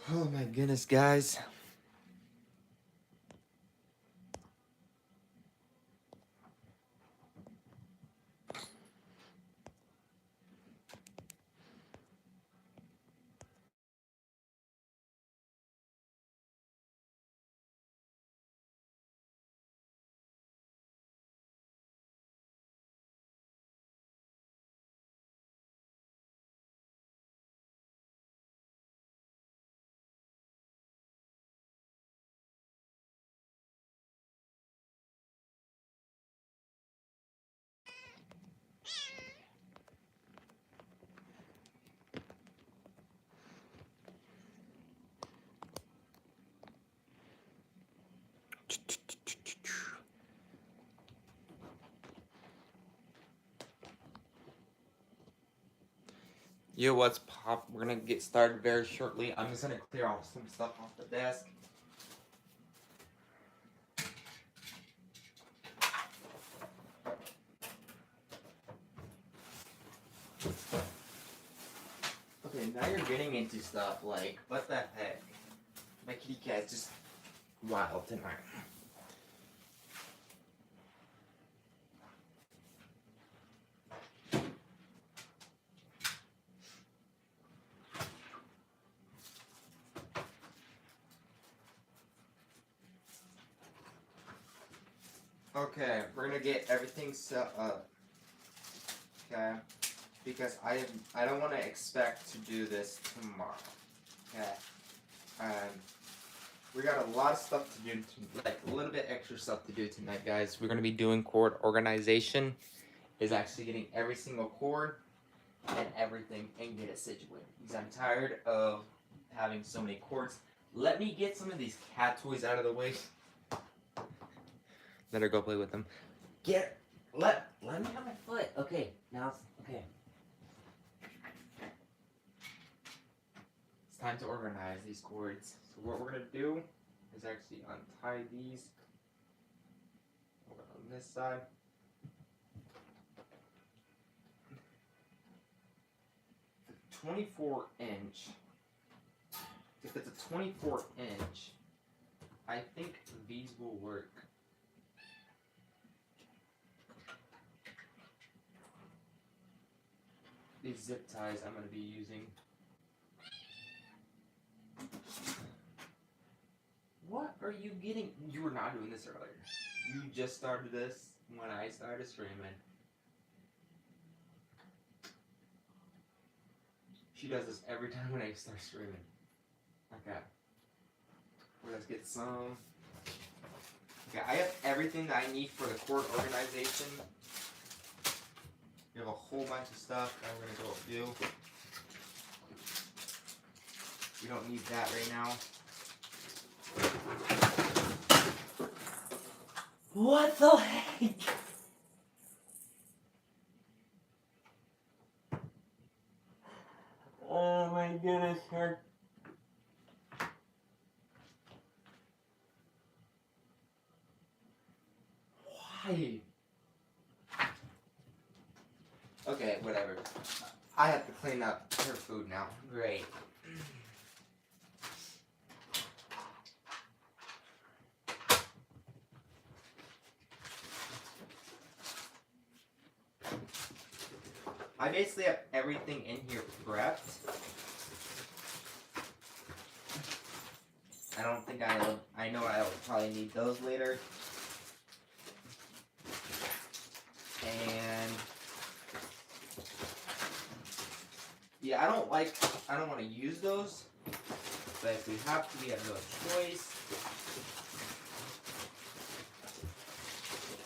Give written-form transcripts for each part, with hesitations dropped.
Oh my goodness, guys. Yo, what's pop? We're gonna get started very shortly. I'm just gonna clear off some stuff off the desk. Okay, now you're getting into stuff like, what the heck? My kitty cat's just wild tonight. Okay, we're gonna get everything set up. Okay, because I don't want to expect to do this tomorrow. Okay, we got a lot of stuff to do, like a little bit extra stuff to do tonight, guys. We're gonna be doing chord organization. Is actually getting every single chord and everything and get it situated. Because I'm tired of having so many chords. Let me get some of these cat toys out of the way. Let her go play with them. Let me have my foot. Okay, now it's okay. It's time to organize these chords. So what we're gonna do is actually untie these over on this side. The 24-inch. If it's a 24-inch, I think these will work. These zip ties I'm going to be using. What are you getting? You were not doing this earlier. You just started this when I started streaming. She does this every time when I start streaming. Okay. Let's get some. Okay, I have everything that I need for the chord organization. We have a whole bunch of stuff that we're going to go do. We don't need that right now. What the heck? Oh my goodness, her. Why? Okay, whatever. I have to clean up her food now. Great. I basically have everything in here prepped. I don't think I know I'll probably need those later. And yeah, I don't want to use those, but if we have to, we have no choice.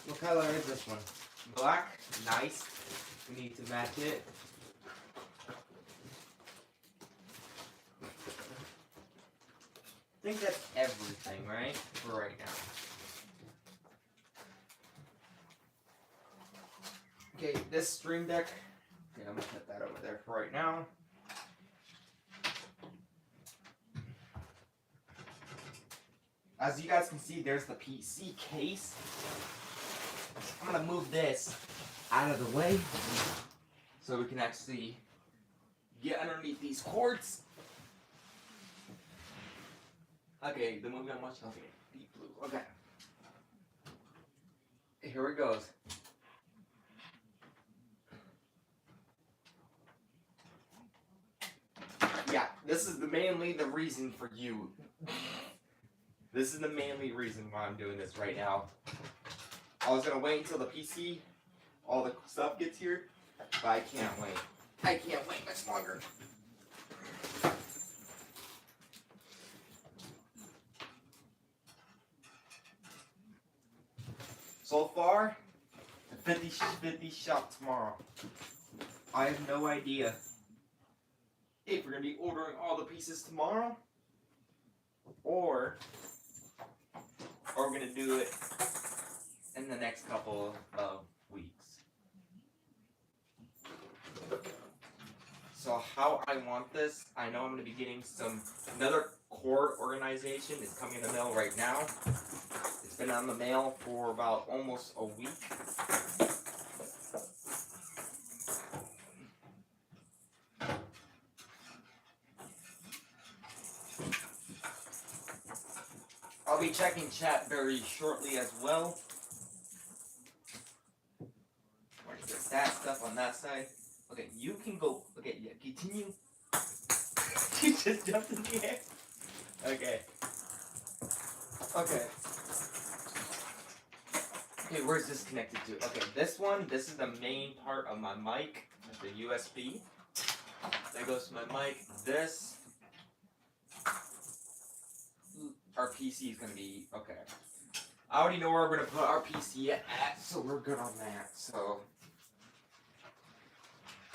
What color is this one? Black, nice. We need to match it. I think that's everything, right? For right now. Okay, this stream deck. Okay, I'm gonna put that over there for right now. As you guys can see, there's the PC case. I'm gonna move this out of the way so we can actually get underneath these cords. Okay, the movie I'm watching. Okay, Deep Blue. Okay. Here it goes. Yeah, this is mainly the reason for you. This is the mainly reason why I'm doing this right now. I was gonna wait until the PC, all the stuff gets here, but I can't wait. I can't wait much longer. So far, the 50-50 shop tomorrow. I have no idea if we're gonna be ordering all the pieces tomorrow, or we're gonna do it in the next couple of weeks. So how I want this, I know I'm gonna be getting another cord organization is coming in the mail right now. It's been on the mail for about almost a week. I'll be checking chat very shortly as well. We're gonna get that stuff on that side. Okay, you can go. Okay, yeah, continue. You just jumped in the air. Okay. Okay. Okay, where's this connected to? Okay, this is the main part of my mic. That's the USB. That goes to my mic. This, our PC is gonna be, okay. I already know where we're gonna put our PC at, so we're good on that, so.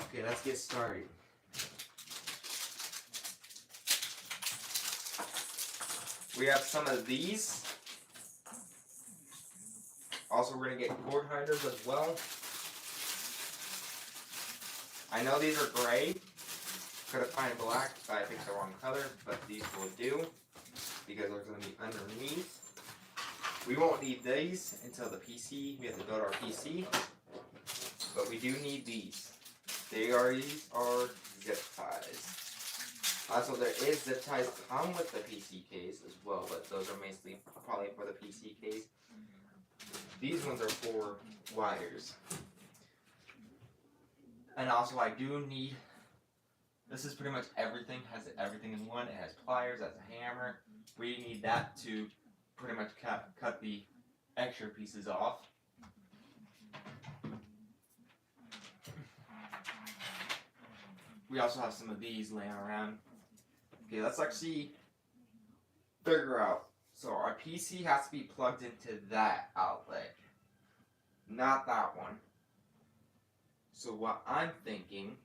Okay, let's get started. We have some of these. Also, we're gonna get cord hiders as well. I know these are gray. Could have found black, but I think the wrong color, but these will do because they're gonna be underneath. We won't need these until the PC. We have to build our PC, but we do need these. These are zip ties. Also, there is zip ties come with the PC case as well, but those are mainly probably for the PC case. These ones are for wires. And also, I do need. This is pretty much everything. Has everything in one. It has pliers. That's a hammer. We need that to pretty much cut the extra pieces off. We also have some of these laying around. Okay, let's actually figure out. So our PC has to be plugged into that outlet, not that one. So what I'm thinking,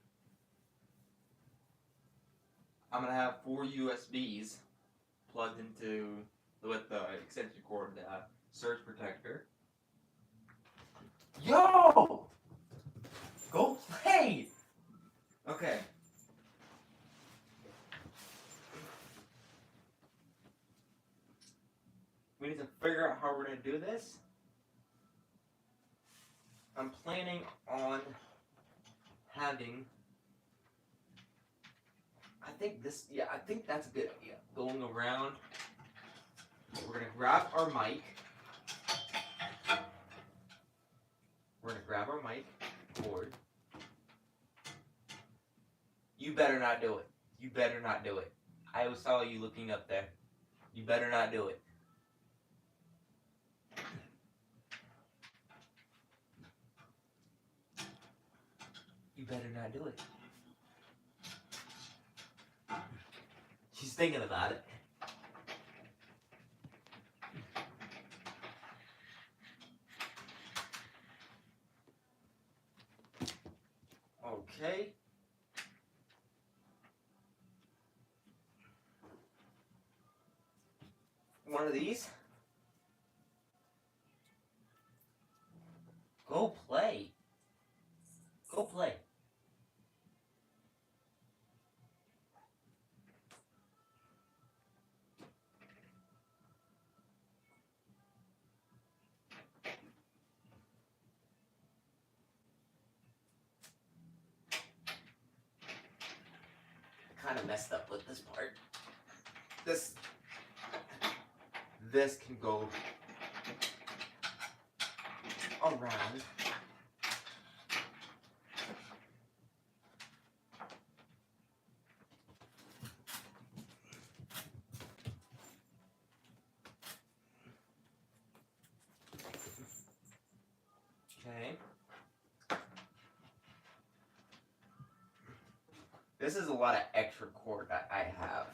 I'm gonna have 4 USBs plugged into with the extension cord, the surge protector. Yo! Go play! Okay. We need to figure out how we're gonna do this. I'm planning on having. I think that's a good idea. Going around, we're gonna grab our mic. We're gonna grab our mic cord. You better not do it. You better not do it. I saw you looking up there. You better not do it. You better not do it. She's thinking about it. Okay. One of these. Go play. Go play. Kind of messed up with this part. This this can go around. Okay. This is a lot of extra cord that I have.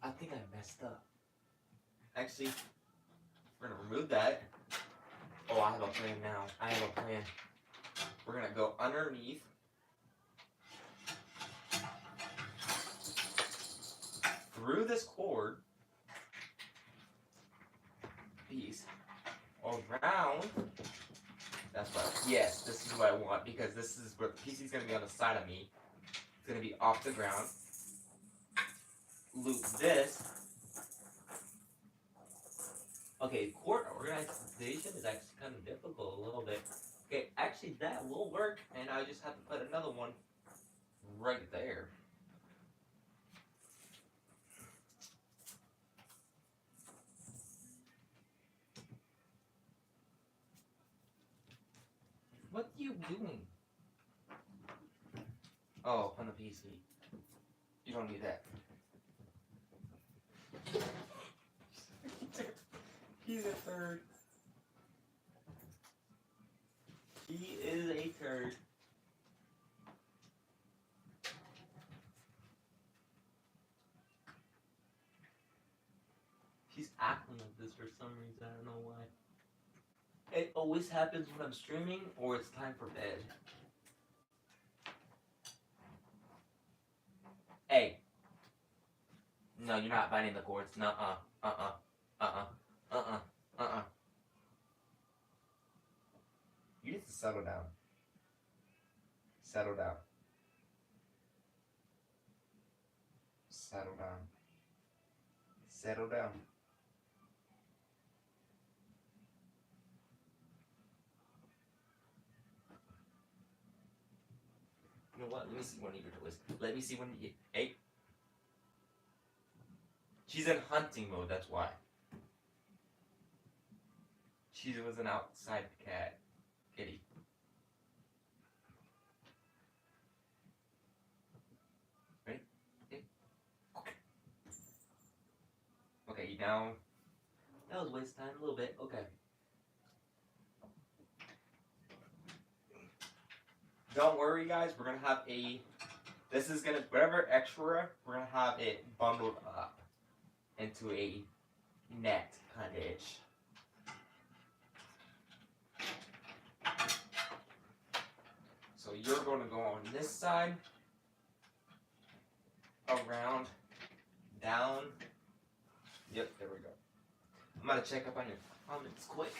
I think I messed up. Actually, we're gonna remove that. Oh, I have a plan now. I have a plan. We're gonna go underneath. Through this cord piece. Around. That's what. Yes, this is what I want because this is where the PC is gonna be on the side of me. It's gonna be off the ground. Loop this. Okay, cord organization is actually kind of difficult a little bit. Okay, actually that will work, and I just have to put another one right there. What are you doing? Oh, on the PC. You don't need that. He's a third. He is a turd. He's acting like this for some reason. I don't know why. It always happens when I'm streaming or it's time for bed. Hey. No, you're not binding the cords. Nuh-uh. You need to settle down. Settle down. Settle down. Settle down. You know what? Let me see one of your toys. Let me see one of you. Hey. She's in hunting mode, that's why. She was an outside cat. Kitty. Ready? Okay. Okay, now. That was waste time a little bit. Okay. Don't worry, guys. We're gonna have a. This is gonna whatever extra. We're gonna have it bundled up into a net kind of ish. So you're going to go on this side, around, down. Yep, there we go. I'm gonna check up on your comments quick.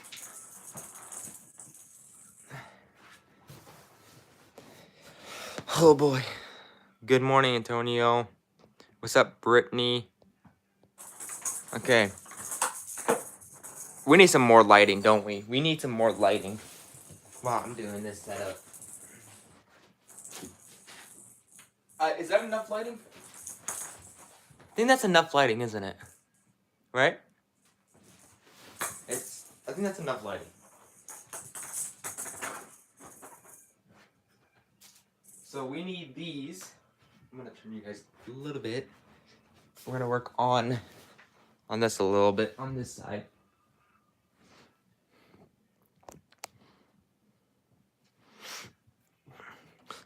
Oh boy. Good morning, Antonio. What's up, Brittany? Okay. We need some more lighting, don't we? We need some more lighting while I'm doing this setup. Is that enough lighting? I think that's enough lighting, isn't it? Right? I think that's enough lighting. So we need these. I'm gonna turn you guys a little bit. We're gonna work on this a little bit on this side.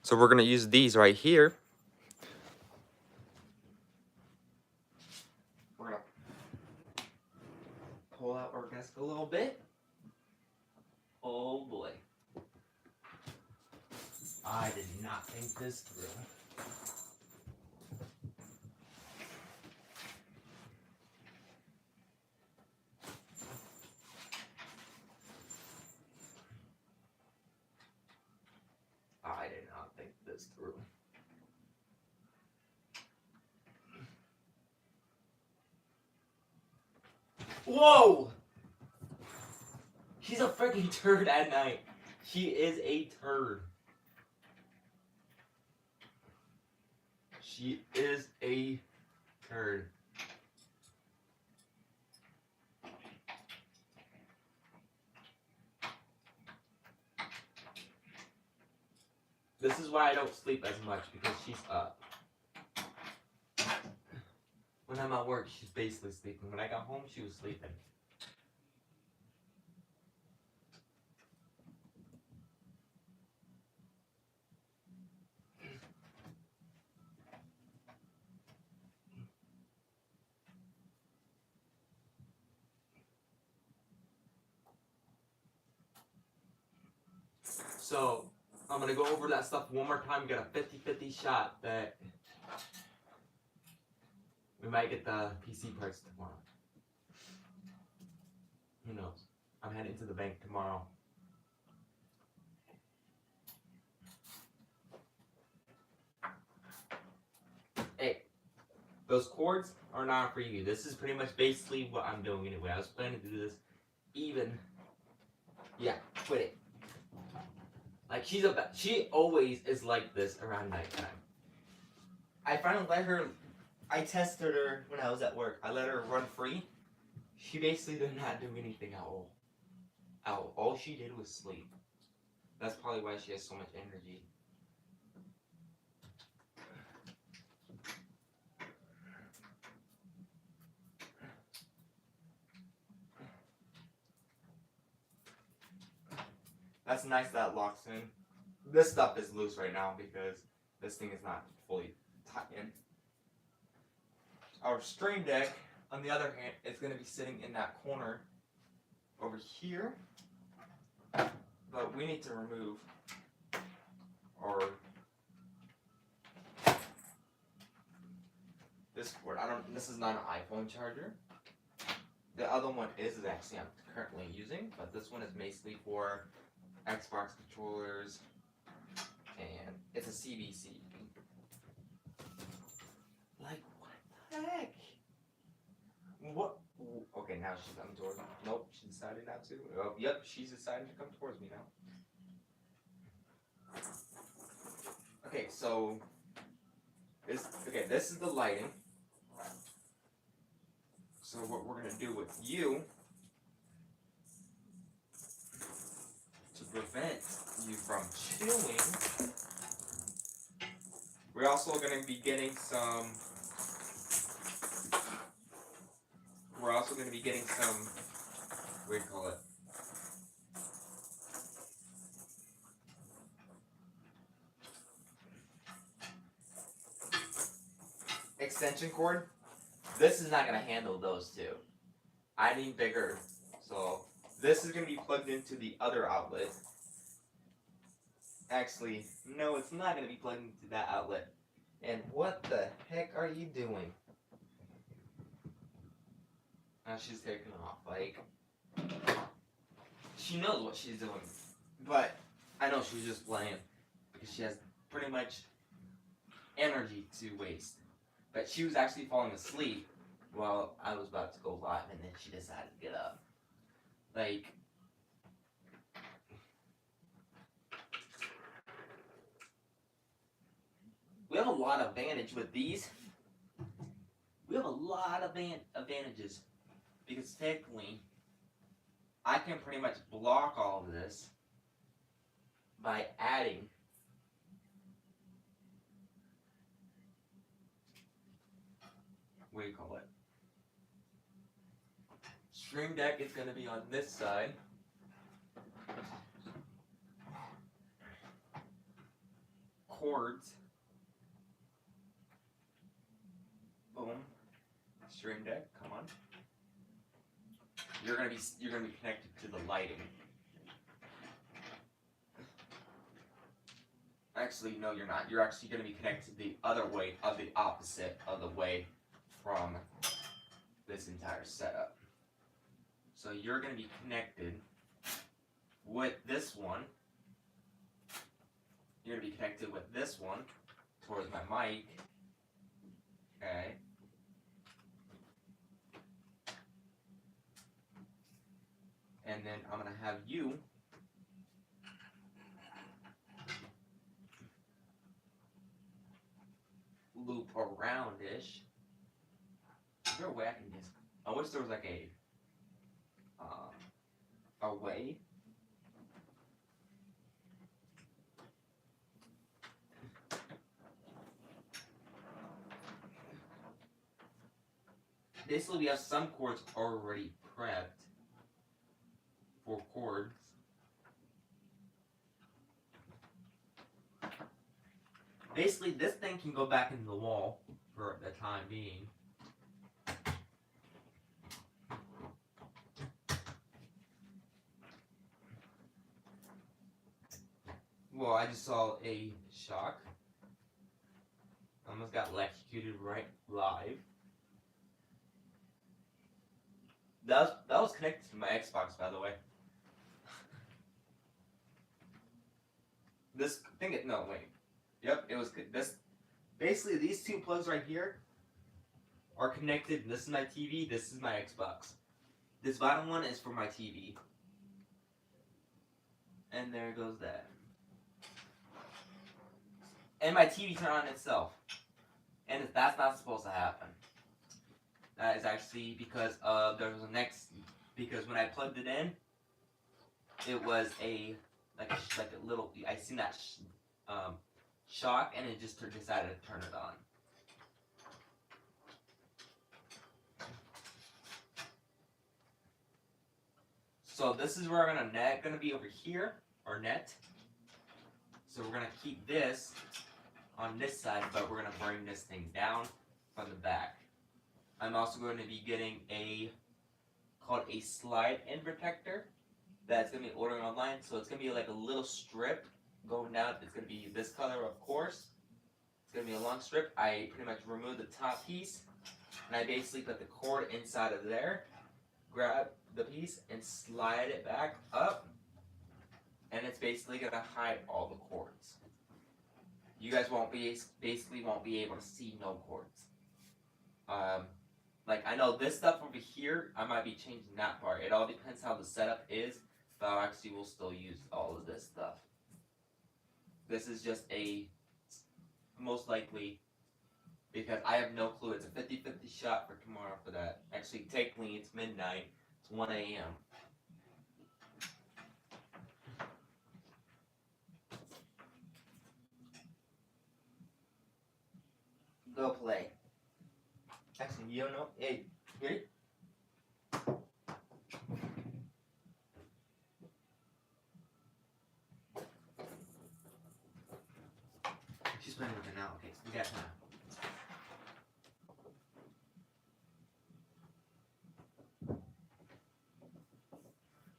So we're gonna use these right here. We're gonna pull out our desk a little bit. Oh boy. I did not think this through. I did not think this through. Whoa! She's a freaking turd at night. She is a turd. She is a turd. This is why I don't sleep as much, because she's up. When I'm at work, she's basically sleeping. When I got home, she was sleeping. So, I'm going to go over that stuff one more time, get a 50-50 shot that we might get the PC parts tomorrow. Who knows? I'm heading to the bank tomorrow. Hey, those cords are not for you. This is pretty much basically what I'm doing anyway. I was planning to do this even. Yeah, quit it. Like, she always is like this around nighttime. I finally let her, I tested her when I was at work. I let her run free. She basically did not do anything at all. All she did was sleep. That's probably why she has so much energy. That's nice that locks in. This stuff is loose right now because this thing is not fully tight in. Our Stream Deck, on the other hand, is going to be sitting in that corner over here. But we need to remove our this cord. This is not an iPhone charger. The other one is actually I'm currently using, but this one is basically for Xbox controllers, and it's a CBC. Like, what the heck? What? Okay, now she's coming towards me. Nope, she decided not to. Oh, yep, she's decided to come towards me now. Okay, so this is the lighting. So what we're gonna do with you to prevent you from chewing, we're also gonna be getting some. We're also gonna be getting some. What do you call it? Extension cord. This is not going to handle those two. I need bigger. So this is going to be plugged into the other outlet. Actually, no, it's not going to be plugged into that outlet. And what the heck are you doing? Now she's taking off. Like, she knows what she's doing. But I know she's just playing because she has pretty much energy to waste. But she was actually falling asleep while I was about to go live, and then she decided to get up. Like, we have a lot of advantage with these. We have a lot of advantages because technically, I can pretty much block all of this by adding what do you call it? Stream Deck is going to be on this side. Cords. Boom. Stream Deck, come on. You're gonna be connected to the lighting. Actually, no, you're not. You're actually gonna be connected the other way, of the opposite of the way from this entire setup. So you're going to be connected with this one. You're going to be connected with this one towards my mic. Okay. and then I'm gonna have you loop around-ish. Is there a way I can just? I wish there was like a way. Basically, we have some chords already prepped for chords. Basically, this thing can go back into the wall for the time being. Well, I just saw a shock. Almost got electrocuted right live. That was connected to my Xbox, by the way. This thing, no, wait. Yep, it was this. Basically, these two plugs right here are connected. This is my TV. This is my Xbox. This bottom one is for my TV. And there goes that. And my TV turned on itself. And that's not supposed to happen. That is actually because there was because when I plugged it in, it was like a little. I seen that shock, and it just decided to turn it on. So this is where I'm gonna be over here, our net. So we're gonna keep this on this side, but we're gonna bring this thing down from the back. I'm also going to be getting called a slide-in protector that's going to be ordering online. So it's going to be like a little strip going down. It's going to be this color, of course. It's going to be a long strip. I pretty much removed the top piece, and I basically put the cord inside of there, grab the piece, and slide it back up, and it's basically going to hide all the cords. You guys won't be able to see no cords. Like, I know this stuff over here, I might be changing that part. It all depends how the setup is, but I actually will still use all of this stuff. This is just most likely, because I have no clue. It's a 50-50 shot for tomorrow for that. Actually, technically, it's midnight. It's 1 a.m. Go play. Actually, you don't know. Hey, here. She's playing with it now. Okay, we got time.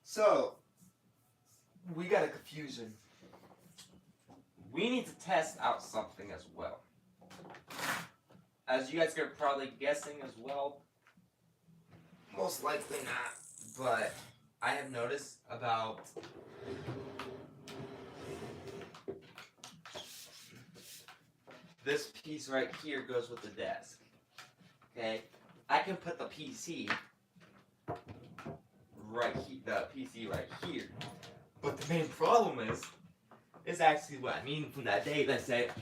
So, we got a confusion. We need to test out something as well. As you guys are probably guessing as well, most likely not, but I have noticed about this piece right here goes with the desk. Okay, I can put the PC right here, but the main problem is actually what I mean from that day that said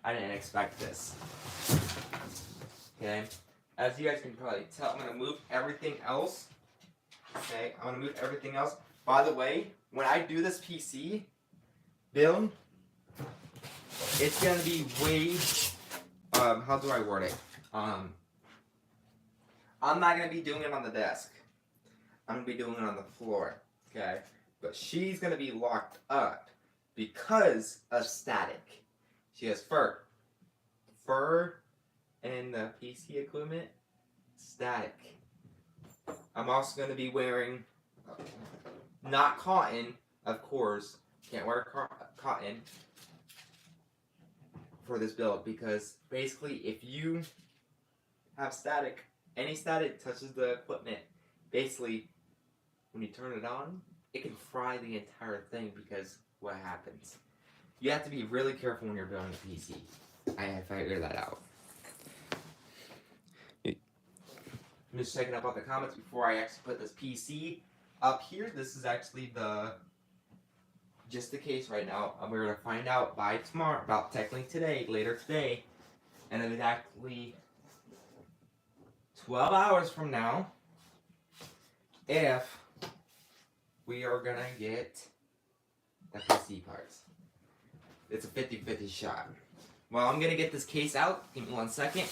I didn't expect this. Okay, as you guys can probably tell, I'm going to move everything else. Okay, I'm going to move everything else. By the way, when I do this PC build, it's going to be way, how do I word it? I'm not going to be doing it on the desk. I'm going to be doing it on the floor. Okay, but she's going to be locked up because of static. She has fur. And the PC equipment, static. I'm also going to be wearing, not cotton, of course. Can't wear cotton for this build because basically if you have static, any static touches the equipment, basically when you turn it on, it can fry the entire thing because what happens? You have to be really careful when you're building a PC. I figured that out. I'm just checking up on the comments before I actually put this PC Up here, this is actually just the case right now. We're gonna find out by tomorrow, about technically today, later today, and then exactly 12 hours from now, if we are gonna get the PC parts. It's a 50-50 shot. Well, I'm gonna get this case out. Give me 1 second.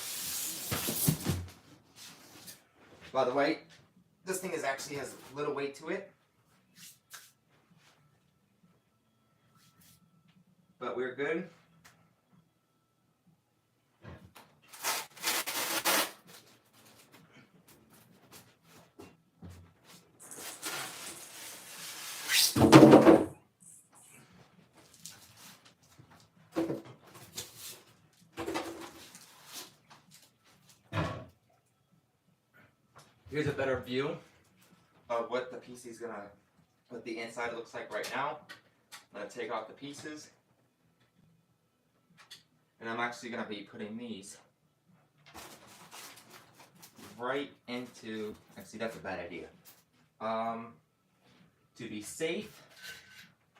By the way, this thing actually has a little weight to it. But we're good. Here's a better view of what the PC is gonna, what the inside looks like right now. I'm gonna take off the pieces, and I'm actually gonna be putting these right into. Actually, that's a bad idea. To be safe,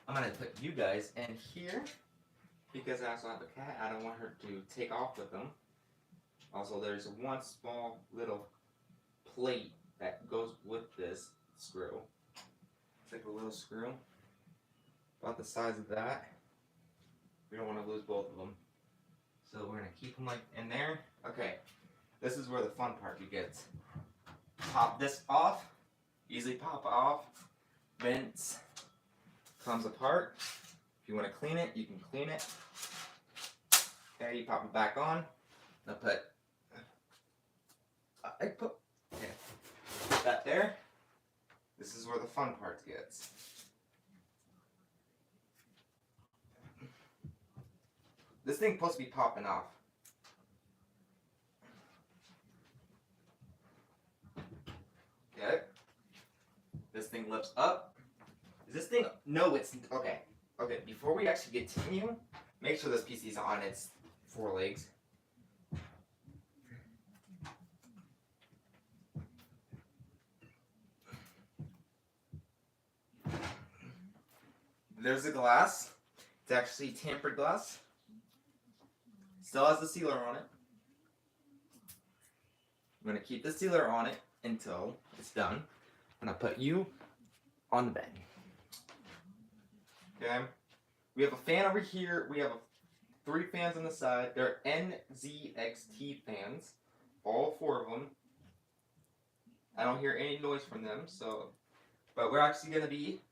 I'm gonna put you guys in here because I also have a cat. I don't want her to take off with them. Also, there's one small little plate that goes with this screw. It's like a little screw, about the size of that. We don't want to lose both of them, so we're gonna keep them like in there. Okay, this is where the fun part begins. Pop this off, easily pop off. Vents comes apart. If you want to clean it, you can clean it. Okay, you pop it back on. Now put that there. This is where the fun part gets. This thing's supposed to be popping off. Okay. This thing lifts up. Is this thing? No, it's okay. Okay, before we actually continue, make sure this PC is on its 4 legs. There's the glass. It's actually tempered glass. Still has the sealer on it. I'm going to keep the sealer on it until it's done. I'm going to put you on the bed. Okay. We have a fan over here. We have 3 fans on the side. They're NZXT fans. All 4 of them. I don't hear any noise from them, so. But we're actually going to be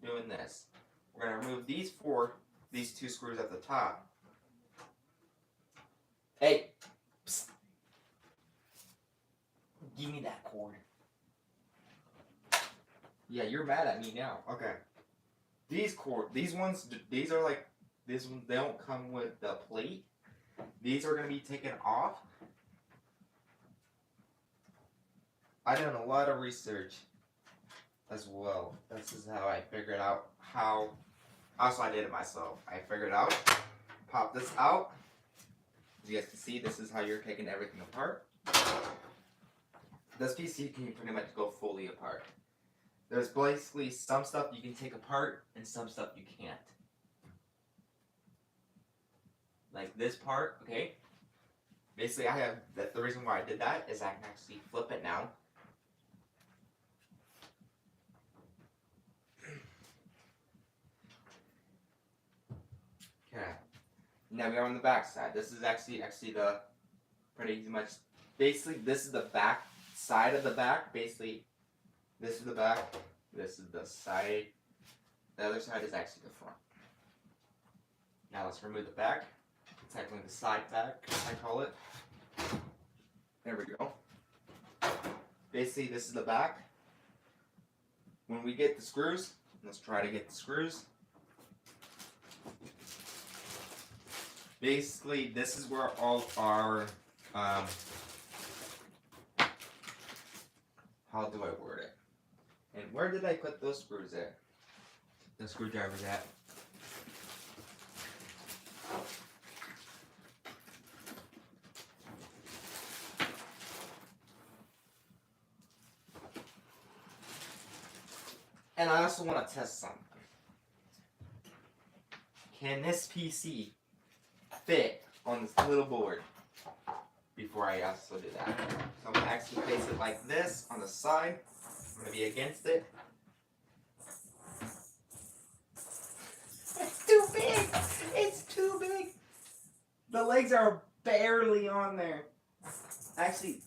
doing this. We're going to remove these 2 screws at the top. Hey! Psst. Give me that cord. Yeah, you're mad at me now. Okay. These ones, these are like, they don't come with the plate. These are going to be taken off. I did a lot of research as well. This is how I figured out how. Also, I did it myself. I figured out. Pop this out. As you guys can see, this is how you're taking everything apart. This PC can pretty much go fully apart. There's basically some stuff you can take apart and some stuff you can't. Like this part, okay? Basically, I have the reason why I did that is I can actually flip it now. Okay. Now we are on the back side. This is actually the pretty much. Basically, this is the back side of the back. Basically, this is the back. This is the side. The other side is actually the front. Now let's remove the back. It's actually the side back, I call it. There we go. Basically, this is the back. When we get the screws, let's try to get the screws. Basically, this is where all our, how do I word it? And where did I put those screws at? The screwdrivers at? And I also want to test something. Can this PC fit on this little board? Before I also do that. So I'm going to actually place it like this on the side. I'm going to be against it. It's too big! It's too big! The legs are barely on there. Actually,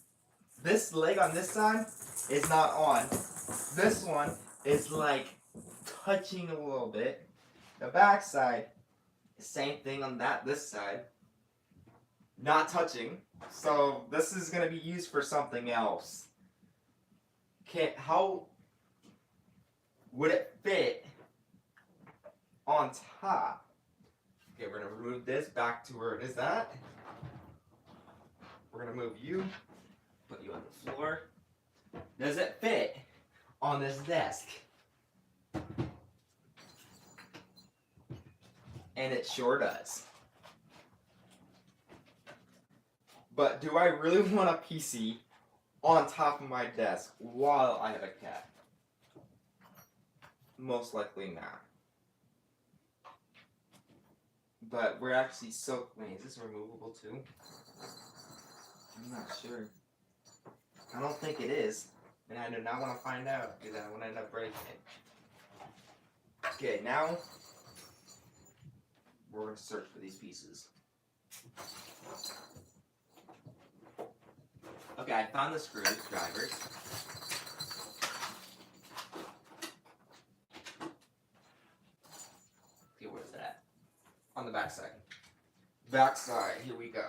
this leg on this side is not on. This one is like touching a little bit. The back side, same thing on this side. Not touching. So this is going to be used for something else. How would it fit on top? Okay, we're going to remove this back to where it is at. We're going to move you, put you on the floor. Does it fit on this desk? And it sure does. But do I really want a PC on top of my desk while I have a cat? Most likely not. But we're actually so... Wait, is this removable too? I'm not sure. I don't think it is. And I do not want to find out because I want to end up breaking it. Okay, now we're going to search for these pieces. Okay, I found the screwdrivers. Okay, where's that? On the back side. Back side, here we go.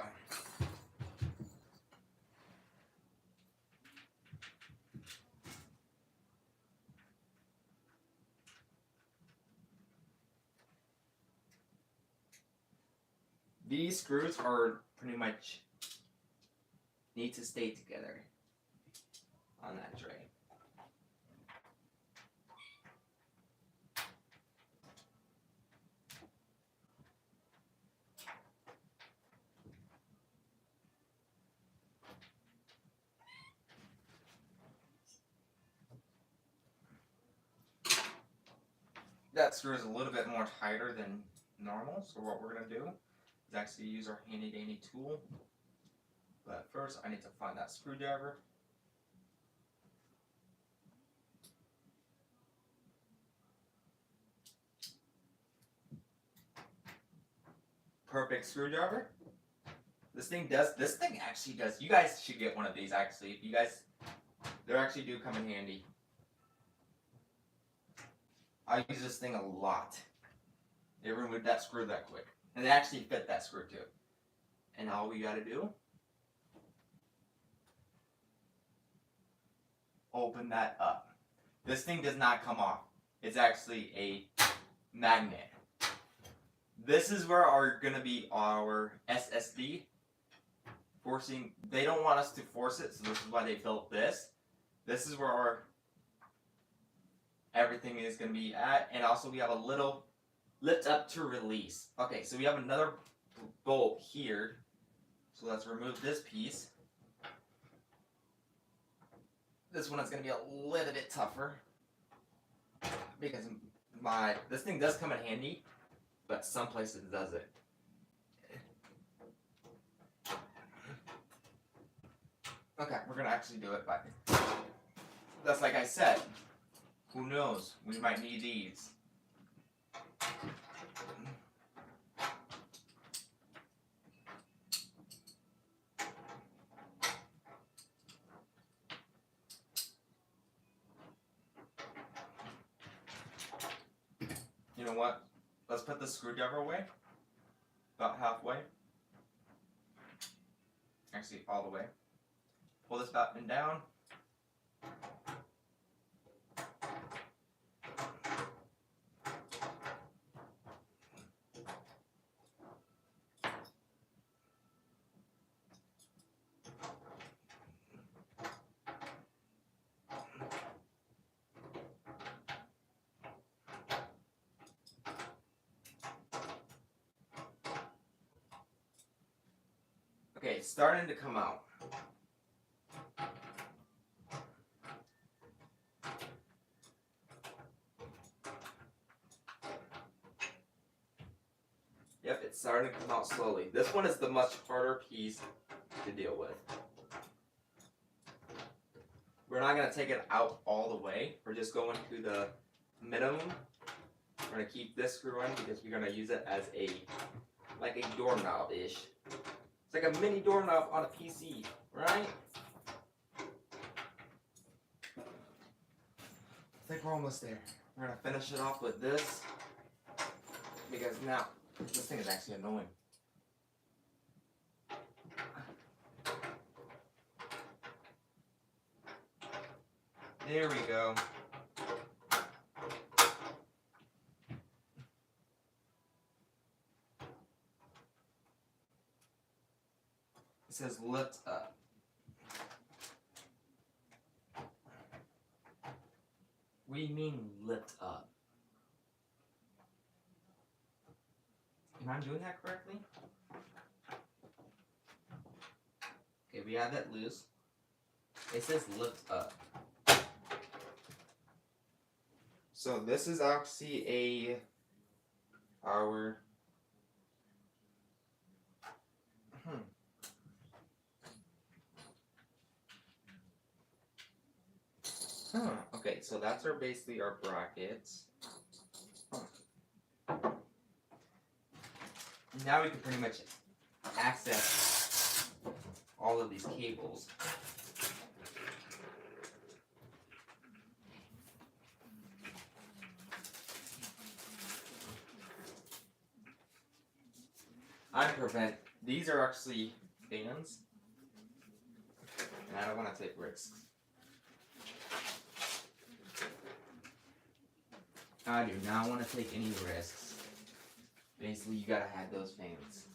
These screws are pretty much need to stay together on that tray. That screw is a little bit more tighter than normal, so what we're going to do is actually use our handy dandy tool. But first I need to find that screwdriver. Perfect screwdriver. This thing actually does. You guys should get one of these actually. If you guys, they actually do come in handy. I use this thing a lot. It removed that screw that quick. And it actually fit that screw too. And all we gotta do, open that up. This thing does not come off. It's actually a magnet. This is where are gonna be our SSD. They don't want us to force it, so this is why they built this. This is where our everything is gonna be at, and also we have a little lift up to release. Okay, so we have another bolt here. So let's remove this piece. This one is going to be a little bit tougher because this thing does come in handy, but some places it doesn't. Okay, we're going to actually do it, but that's like I said. Who knows? We might need these. You know what? Let's put the screwdriver away. About halfway. Actually, all the way. Pull this button down. Okay, it's starting to come out. Yep, it's starting to come out slowly. This one is the much harder piece to deal with. We're not going to take it out all the way. We're just going to the minimum. We're going to keep this screw in because we're going to use it as like a doorknob-ish. It's like a mini doorknob on a PC, right? I think we're almost there. We're going to finish it off with this because now this thing is actually annoying. There we go. It says lift up. What do you mean lift up? Am I doing that correctly? Okay, we have that loose. It says lift up. So this is actually our okay, so that's basically our brackets. Now we can pretty much access all of these cables. These are actually fans, and I don't want to take risks. I do not want to take any risks. Basically, you gotta have those fans.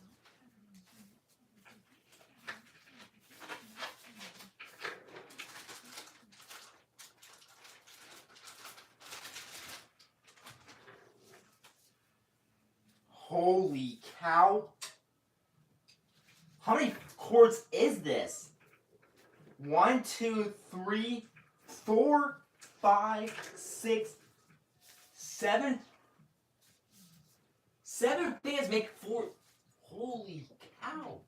Holy cow! How many cords is this? 1, 2, 3, 4, 5, 6, 7. 7 fans make 4. Holy cow!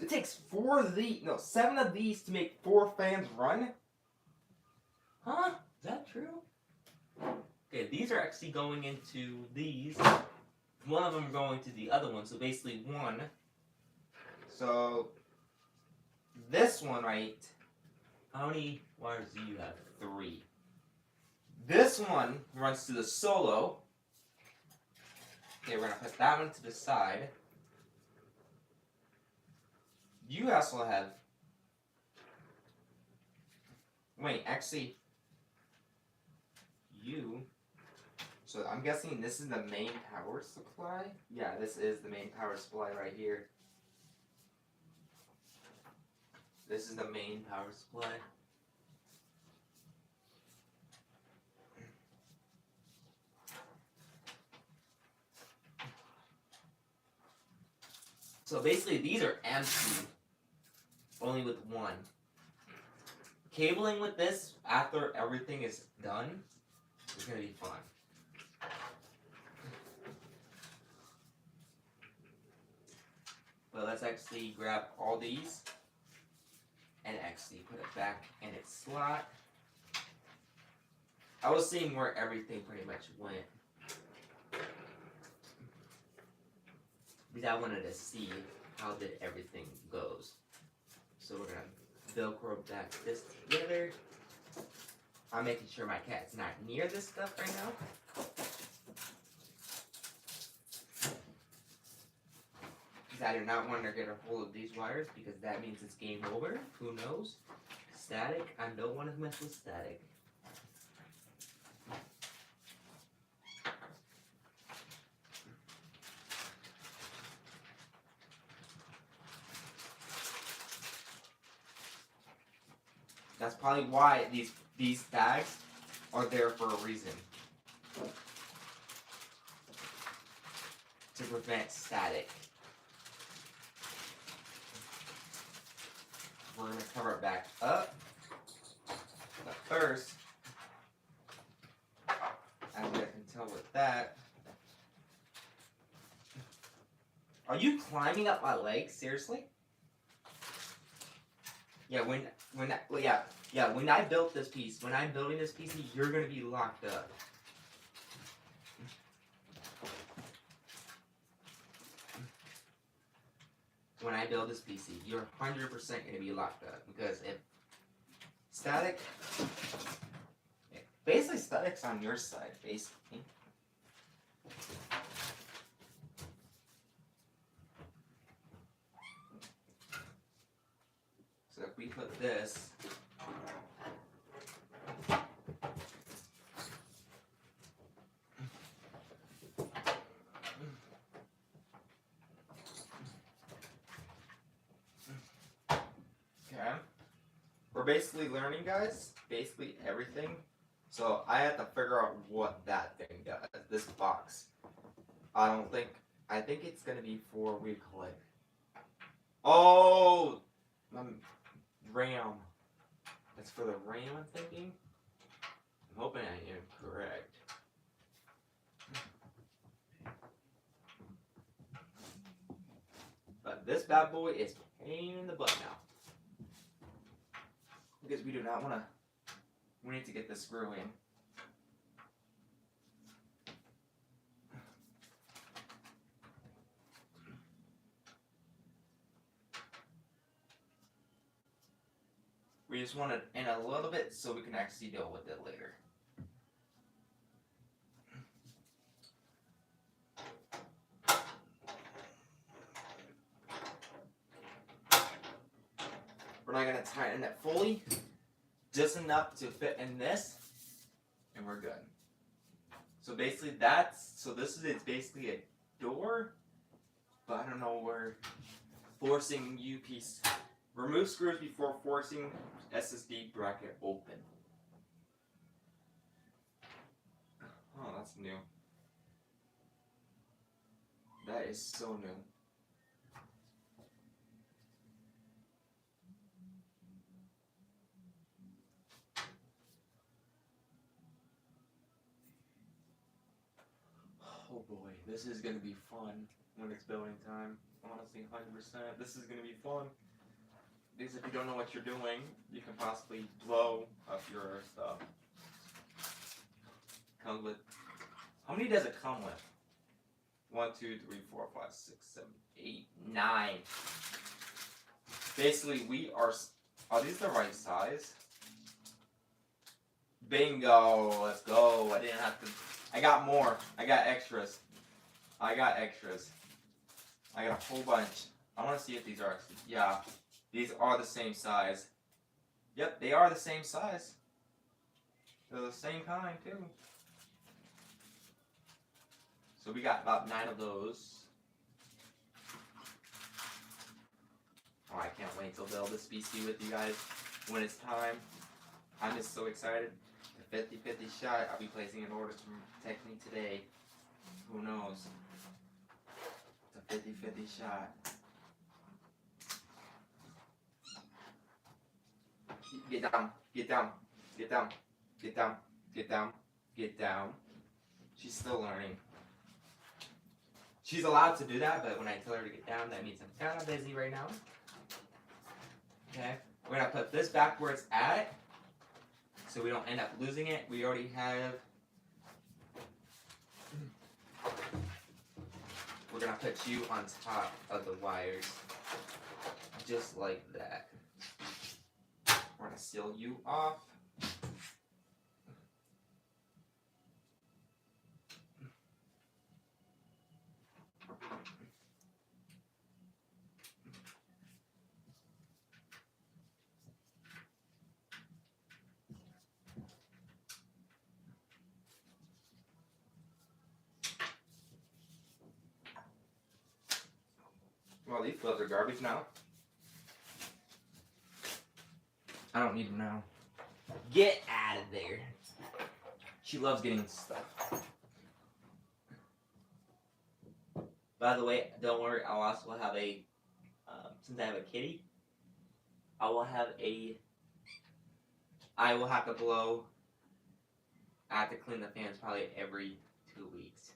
It takes 7 of these to make 4 fans run? Huh? Is that true? Okay, these are actually going into these. One of them going to the other one, so basically 1. So this one, right? How many wires do you have? 3. This one runs to the solo. Okay, we're gonna put that one to the side. You also have. Wait, actually, you. So I'm guessing this is the main power supply? Yeah, this is the main power supply right here. This is the main power supply. So basically these are empty, only with 1. Cabling with this after everything is done is going to be fun. But let's actually grab all these and actually put it back in its slot. I was seeing where everything pretty much went. Because I wanted to see how did everything goes. So we're going to Velcro back this together. I'm making sure my cat's not near this stuff right now. Because I do not want to get a hold of these wires because that means it's game over. Who knows? Static. I don't want to mess with static. That's probably why these bags are there for a reason. To prevent static. We're going to cover it back up. But first, as you can tell with that, Are you climbing up my leg? Seriously? Yeah, when I built this piece, when I'm building this PC, you're gonna be locked up. When I build this PC, you're 100% gonna be locked up because if static, basically static's on your side, basically. So if we put this. Okay. We're basically learning, guys, basically everything. So I have to figure out what that thing does, this box. I think it's gonna be for, we call it. Oh! RAM. That's for the RAM, I'm thinking. I'm hoping I am correct. But this bad boy is pain in the butt now. Because we do not want to, we need to get the screw in. We just want it in a little bit so we can actually deal with it later. We're not going to tighten it fully, just enough to fit in this, and we're good. So basically it's basically a door, but I don't know where forcing U-piece. Remove screws before forcing SSD bracket open. Oh, that's new. That is so new. Oh boy, this is gonna be fun when it's building time. Honestly, 100%. This is gonna be fun. Because if you don't know what you're doing, you can possibly blow up your stuff. Comes with. How many does it come with? 1, 2, 3, 4, 5, 6, 7, 8, 9. Basically, we are. Are these the right size? Bingo! Let's go. I didn't have to. I got more. I got extras. I got a whole bunch. I want to see if these are actually. Yeah. These are the same size. Yep, they are the same size. They're the same kind, too. So we got about 9 of those. Oh, I can't wait to build this PC with you guys when it's time. I'm just so excited. The 50-50 shot, I'll be placing an order from Technique today. Who knows? It's a 50-50 shot. Get down, get down, get down, get down, get down, get down. She's still learning. She's allowed to do that, but when I tell her to get down, that means I'm kind of busy right now. Okay, we're gonna put this back where it's at, so we don't end up losing it. We already have. We're gonna put you on top of the wires, just like that. We're gonna seal you off. Well, these gloves are garbage now. I don't need them now. Get out of there. She loves getting stuff. By the way, don't worry, I'll also have a, since I have a kitty, I will have to blow, I have to clean the fans probably every 2 weeks.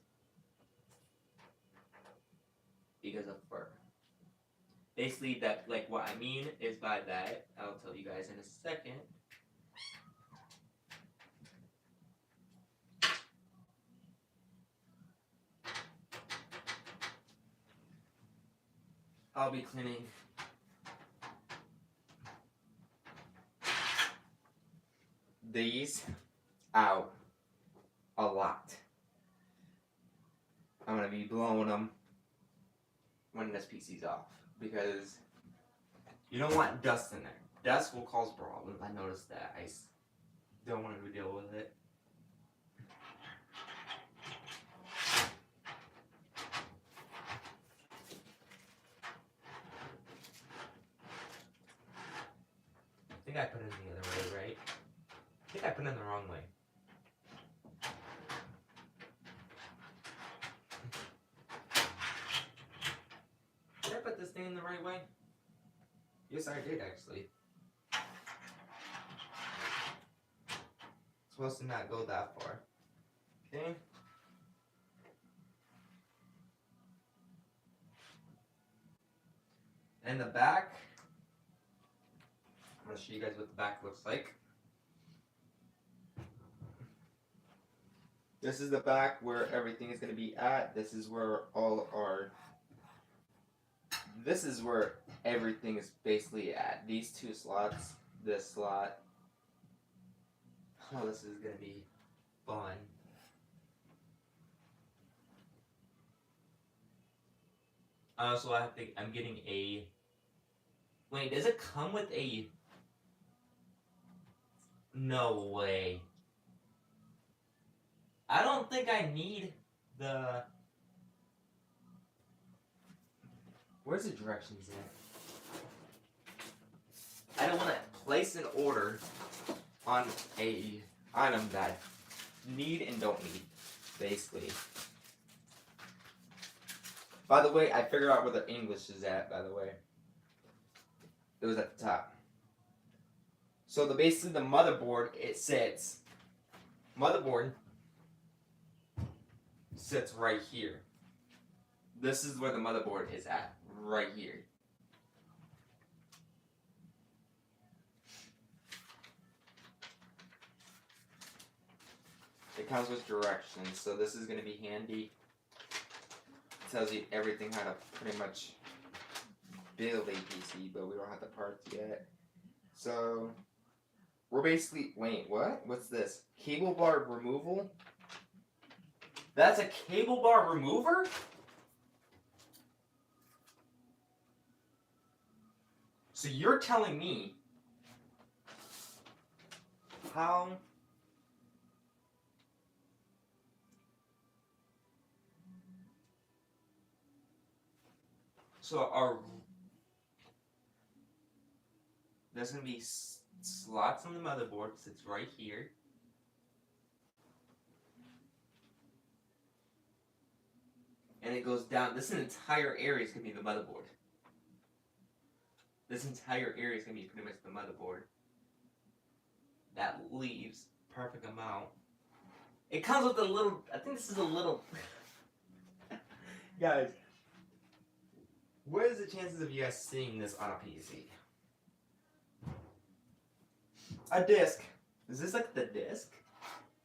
because of fur. Basically, that, like, what I mean is by that, I'll tell you guys in a second. I'll be cleaning these out a lot. I'm gonna be blowing them when this PC's off because you don't want dust in there. Dust will cause problems. I noticed that. I don't want to deal with it. I think I put it in the other way, right? I think I put it in the wrong way. Did I put this thing in the right way? Yes, I did actually. It's supposed to not go that far. Okay. And the back, I'm going to show you guys what the back looks like. This is the back where everything is going to be at. This is where this is where everything is basically at. These two slots, this slot. Oh, this is going to be fun. So I'm getting a, wait, does it come with a, no way. I don't think I need the, where's the directions at? I don't want to place an order on a item that need and don't need, basically. By the way, I figured out where the English is at, by the way. It was at the top. So basically the motherboard, it sits, motherboard sits right here. This is where the motherboard is at, right here. It comes with directions, so this is going to be handy. It tells you everything how to pretty much build a PC, but we don't have the parts yet. So we're basically, wait, what? What's this? Cable bar removal? That's a cable bar remover? So you're telling me how there's going to be slots on the motherboard because it's right here. And it goes down. This entire area is going to be the motherboard. This entire area is going to be pretty much the motherboard. That leaves perfect amount. It comes with a little, I think this is a little, guys, what is the chances of you guys seeing this on a PC? A disc. Is this like the disc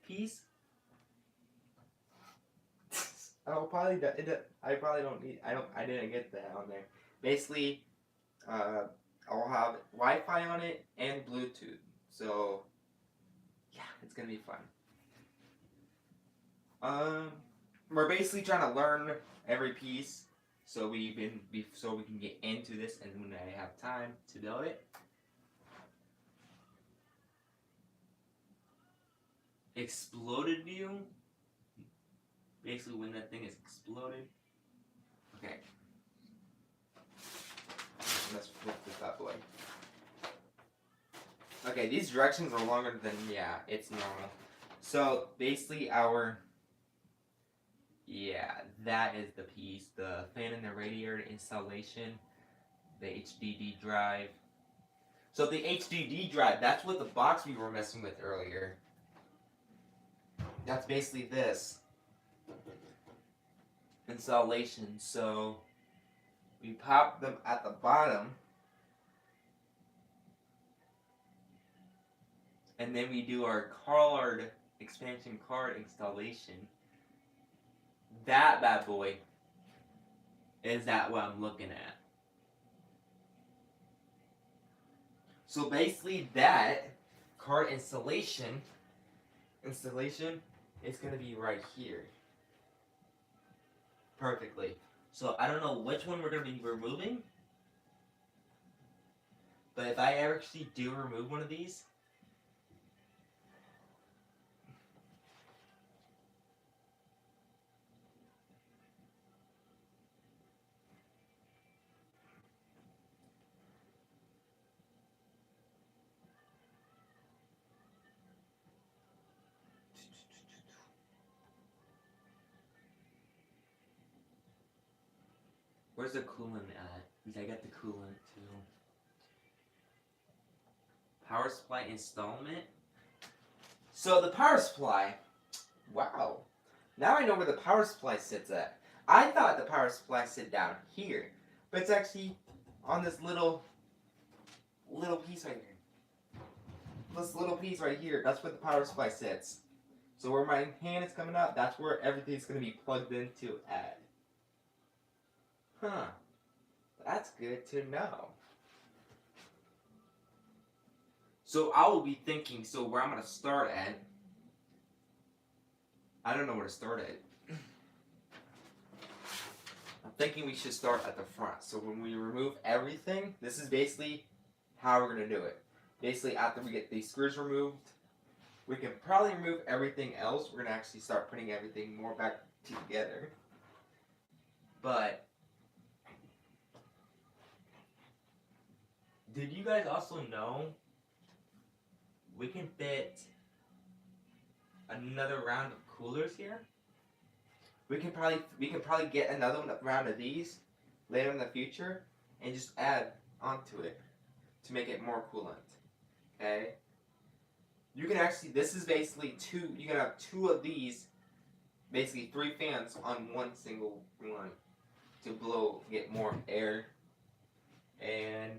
piece? I probably don't need, I didn't get that on there. Basically, I'll have Wi-Fi on it and Bluetooth. So, yeah, it's gonna be fun. We're basically trying to learn every piece so we can get into this, and when I have time to build it. Exploded view. Basically, when that thing is exploded. Okay. Let's flip this that way. Okay, these directions are longer than, yeah, it's normal. So, basically that is the piece. The fan and the radiator installation, the HDD drive. So the HDD drive, that's what the box we were messing with earlier. That's basically this. Installation, so We pop them at the bottom. And then we do our card expansion card installation. That bad boy is that what I'm looking at. So basically that card installation is gonna be right here. Perfectly. So I don't know which one we're gonna be removing. But if I actually do remove one of these, where's the coolant at? Because I got the coolant too. Power supply installment. So the power supply, wow. Now I know where the power supply sits at. I thought the power supply sit down here, but it's actually on this little piece right here. This little piece right here, that's where the power supply sits. So where my hand is coming out, that's where everything's going to be plugged into at. Huh. That's good to know. So I will be thinking, so where I'm going to start at, I don't know where to start at. I'm thinking we should start at the front. So when we remove everything, this is basically how we're going to do it. Basically, after we get these screws removed, we can probably remove everything else. We're going to actually start putting everything more back together. But did you guys also know we can fit another round of coolers here? We can probably get another round of these later in the future and just add onto it to make it more coolant. Okay? You can actually, this is basically you can have two of these, basically 3 fans on one single one to get more air. And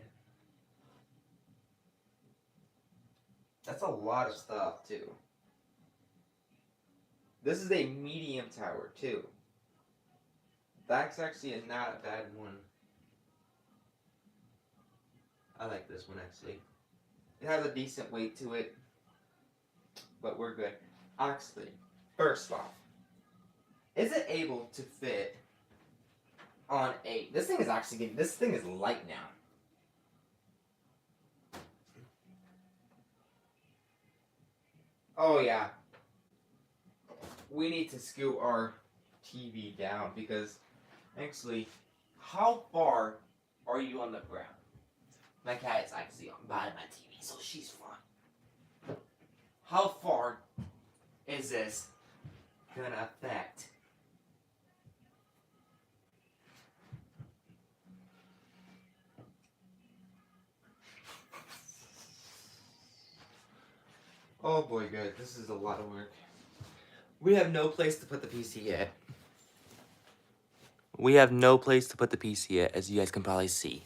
that's a lot of stuff too. This is a medium tower too. That's actually not a bad one. I like this one actually. It has a decent weight to it, but we're good. Actually, first off, is it able to fit on a? This thing is light now. Oh yeah. We need to scoot our TV down because actually, how far are you on the ground? My cat is actually on by my TV, so she's fine. How far is this gonna affect? Oh boy, guys, this is a lot of work. We have no place to put the PC yet. We have no place to put the PC yet, as you guys can probably see.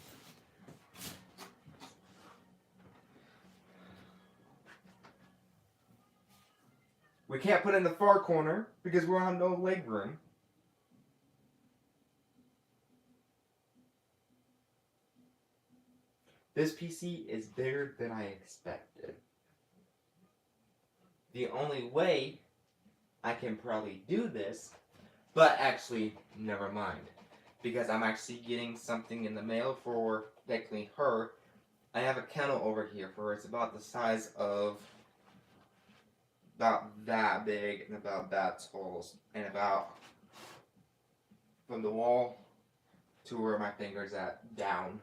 We can't put it in the far corner because we're on no leg room. This PC is bigger than I expected. The only way I can probably do this, but actually, never mind. Because I'm actually getting something in the mail for technically her. I have a kennel over here for her. It's about the size of about that big and about that tall. And about from the wall to where my finger's at down.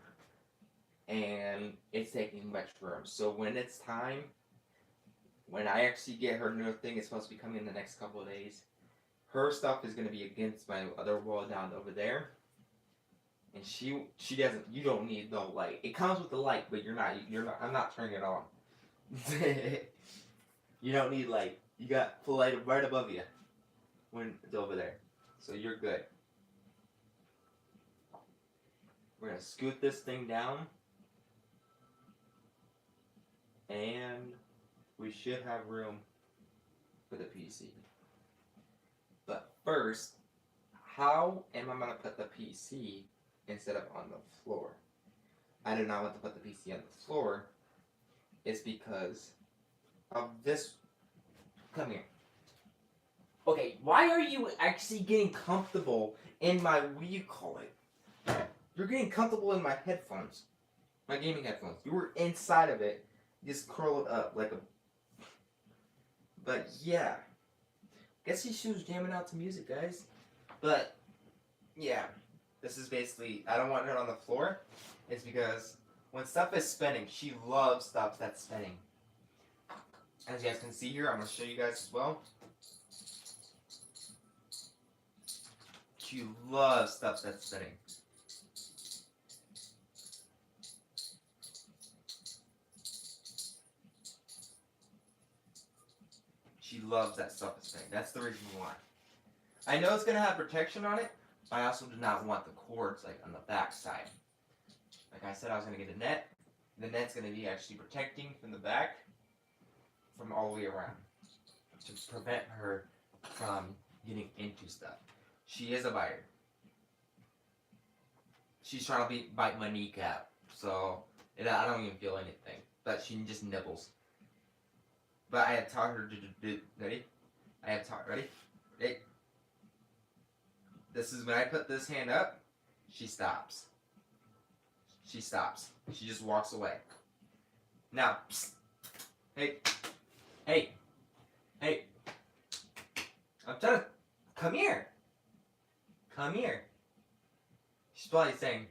And it's taking much room. So when it's time, when I actually get her new thing, it's supposed to be coming in the next couple of days. Her stuff is going to be against my other wall down over there. And she doesn't, you don't need no light. It comes with the light, but I'm not turning it on. You don't need light. You got full light right above you when it's over there. So you're good. We're gonna scoot this thing down, and we should have room for the PC. But first, how am I gonna put the PC instead of on the floor? I do not want to put the PC on the floor. It's because of this. Come here. Okay, why are you actually getting comfortable in my, what do you call it? You're getting comfortable in my headphones. My gaming headphones. You were inside of it. Just curl it up like a... But yeah. Guess she was jamming out to music, guys. But, yeah. This is basically, I don't want her on the floor. It's because when stuff is spinning, she loves stuff that's spinning. As you guys can see here, I'm going to show you guys as well. She loves stuff that's spinning. She loves that stuff that's spinning. That's the reason why. I know it's going to have protection on it, but I also do not want the cords like on the back side. Like I said, I was going to get a net. The net's going to be actually protecting from the back, from all the way around, to prevent her from getting into stuff. She is a biter. She's trying to bite my kneecap, so I don't even feel anything. But she just nibbles. But I have taught her to do. Ready? I have taught. Ready? Hey. This is when I put this hand up. She stops. She stops. She just walks away. Now, psst. Hey. Hey. Hey. I'm trying to. Come here. Come here. She's probably saying,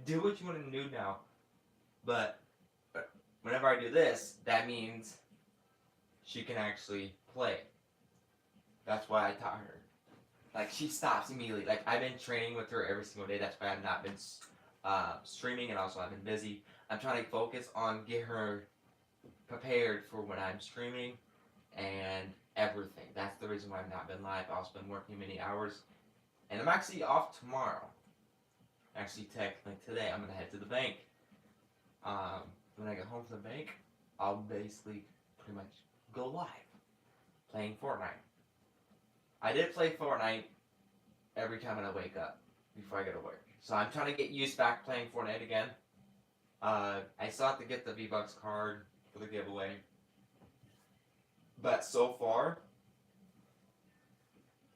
do what you want to do now. But whenever I do this, that means she can actually play. That's why I taught her. Like, she stops immediately. Like, I've been training with her every single day. That's why I've not been streaming, and also I've been busy. I'm trying to focus on get her prepared for when I'm streaming and everything. That's the reason why I've not been live. I've also been working many hours. And I'm actually off tomorrow. Actually, technically today, I'm going to head to the bank. When I get home from the bank, I'll basically pretty much go live playing Fortnite. I did play Fortnite every time when I wake up before I go to work. So I'm trying to get used back playing Fortnite again. I still have to get the V-Bucks card for the giveaway. But so far,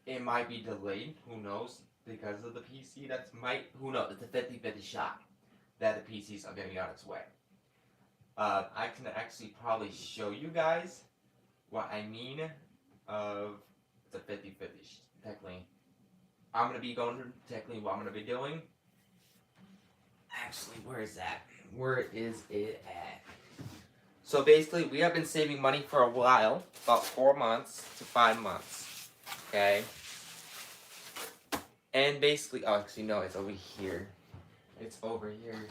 it might be delayed. Who knows? Because of the PC, who knows? It's a 50-50 shot that the PCs are going to be on its way. I can actually probably show you guys what I mean of it's a 50-50 technically. I'm going to be going to technically what I'm going to be doing. Actually, where is that? Where is it at? So basically, we have been saving money for a while, about 4 months to 5 months. Okay? And basically, oh, actually, no, it's over here. It's over here.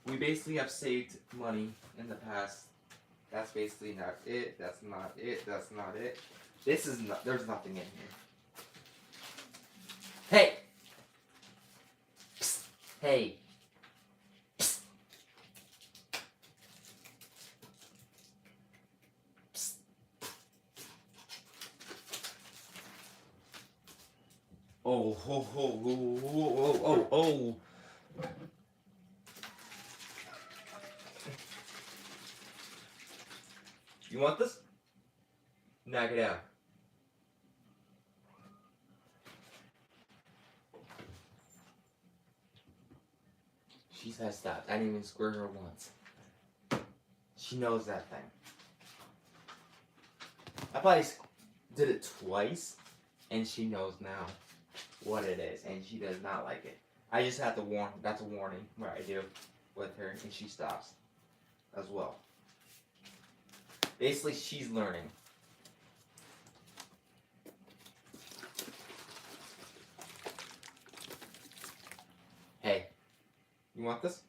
We basically have saved money in the past. That's basically not it. That's not it. That's not it. This is not, there's nothing in here. Hey! Psst. Hey. Psst. Psst. Oh, ho, ho, oh, oh, oh, oh. You want this? Knock it out. She's has stopped. I didn't even squirt her once. She knows that thing. I probably did it twice, and she knows now what it is, and she does not like it. I just have to warn. That's a warning what I do with her, and she stops as well. Basically, she's learning. Hey, you want this?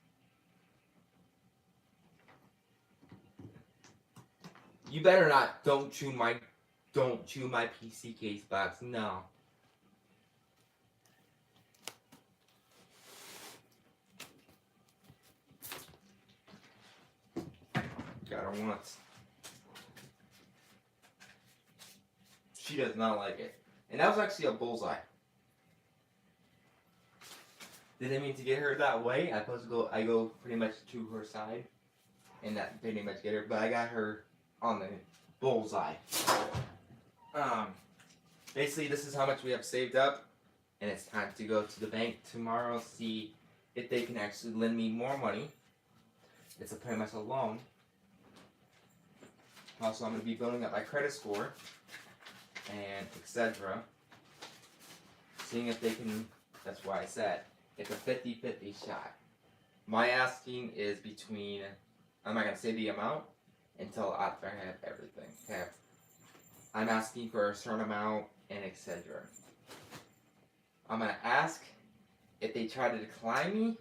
You better not. Don't chew my PC case box. No. her once. She does not like it. And that was actually a bullseye. Didn't mean to get her that way. I go pretty much to her side. And that pretty much get her. But I got her on the bullseye. Basically, this is how much we have saved up. And it's time to go to the bank tomorrow, see if they can actually lend me more money. It's pretty much a loan. Also, I'm going to be building up my credit score and etc. Seeing if they can, that's why I said, it's a 50-50 shot. My asking is between, I'm not going to say the amount until after I have everything. I'm asking for a certain amount and etc. I'm going to ask if they try to decline me.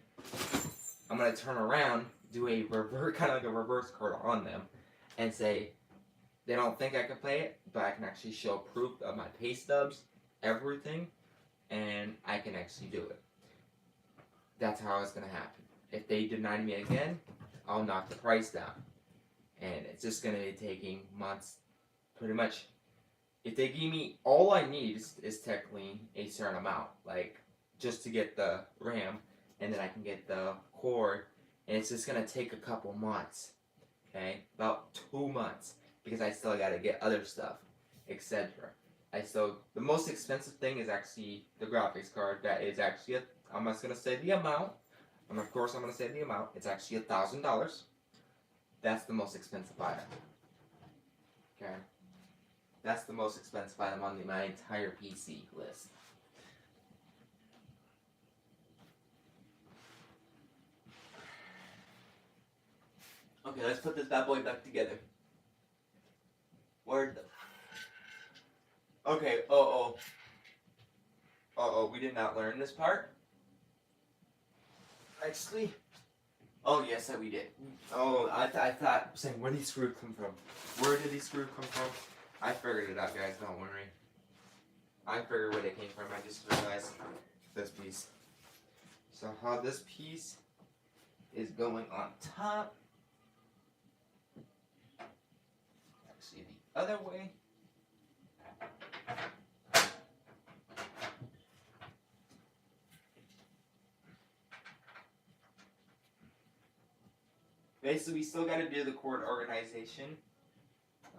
I'm going to turn around, do a reverse, kind of like a reverse card on them, and say they don't think I can play it, but I can actually show proof of my pay stubs, everything, and I can actually do it. That's how it's going to happen. If they deny me again, I'll knock the price down. And it's just going to be taking months, pretty much. If they give me, all I need is technically a certain amount, like just to get the RAM, and then I can get the cord, and it's just going to take a couple months, okay, about 2 months, because I still got to get other stuff, etc. The most expensive thing is actually the graphics card. That is actually, I'm just going to say the amount, and of course I'm going to say the amount, it's actually $1,000. That's the most expensive item, okay. That's the most expensive item on my entire PC list. Okay, let's put this bad boy back together. Where'd the... Okay, we did not learn this part. Actually... Oh, yes, that we did. Oh, I thought, saying, where did these screws come from? Where did these screws come from? I figured it out, guys, don't worry. I figured where they came from, I just realized this piece. So how this piece is going on top. Actually, the other way. Basically, we still got to do the cord organization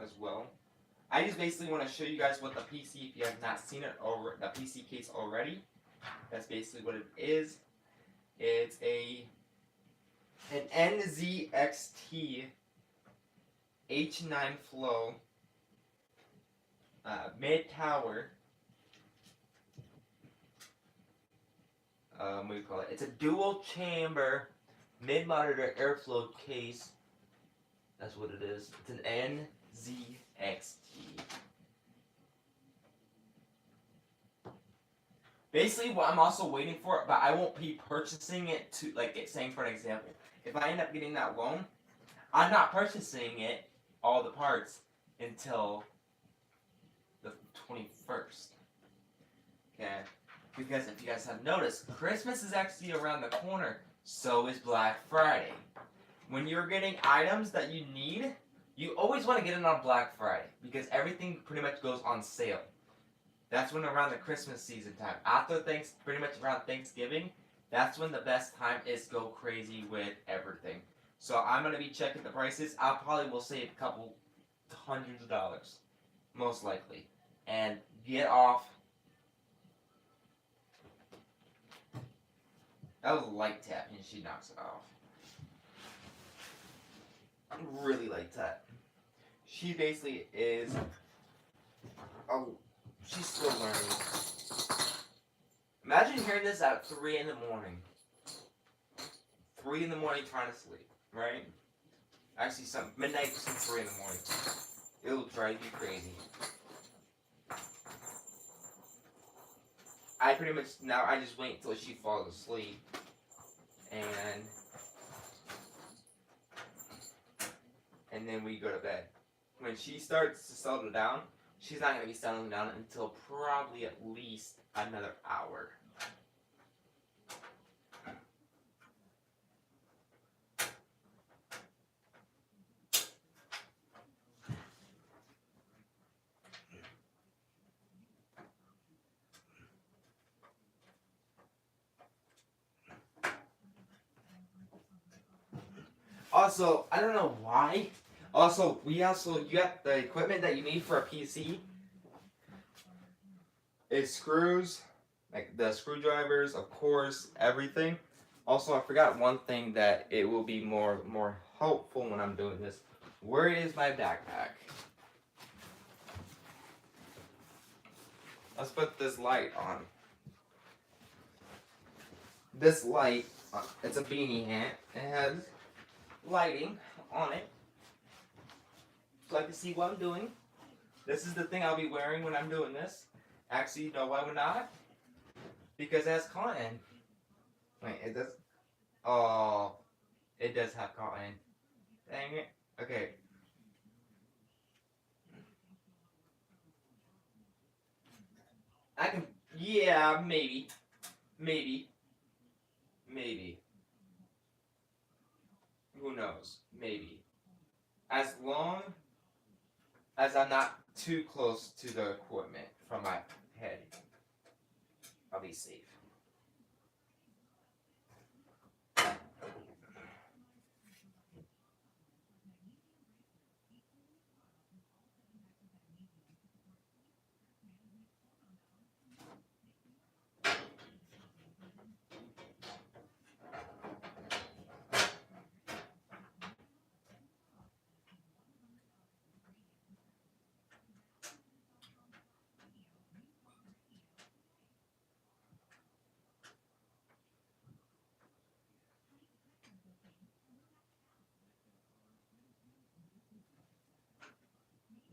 as well. I just basically want to show you guys what the PC, if you have not seen it over the PC case already, that's basically what it is. It's an NZXT H9 Flow mid tower. What do you call it? It's a dual chamber mid monitor airflow case. That's what it is. It's an NZXT. Basically, what I'm also waiting for, but I won't be purchasing it to, like, saying for an example, if I end up getting that loan, I'm not purchasing it, all the parts, until the 21st. Okay? Because if you guys have noticed, Christmas is actually around the corner, so is Black Friday. When you're getting items that you need, you always want to get it on Black Friday, because everything pretty much goes on sale. That's when around the Christmas season time. After pretty much around Thanksgiving, that's when the best time is to go crazy with everything. So I'm going to be checking the prices. I probably will save a couple hundreds of dollars, most likely. And get off. That was a light tap and she knocks it off. Really light tap. She basically is... Oh... She's still learning. Imagine hearing this at 3 in the morning. 3 in the morning trying to sleep, right? Actually, midnight to 3 in the morning. It'll drive you crazy. I pretty much, now I just wait until she falls asleep. And then we go to bed. When she starts to settle down, she's not going to be settling down until probably at least another hour. Also, I don't know why. Also, you got the equipment that you need for a PC. It screws, like the screwdrivers, of course, everything. Also, I forgot one thing that it will be more helpful when I'm doing this. Where is my backpack? Let's put this light on. This light, it's a beanie hat. It has lighting on it, so I can see what I'm doing. This is the thing I'll be wearing when I'm doing this. Actually, no, I would not, because it has cotton. Wait, it does. Oh, it does have cotton. Dang it. Okay. I can. Yeah, maybe. Maybe. Maybe. Who knows? Maybe. As long as I'm not too close to the equipment from my head, I'll be safe.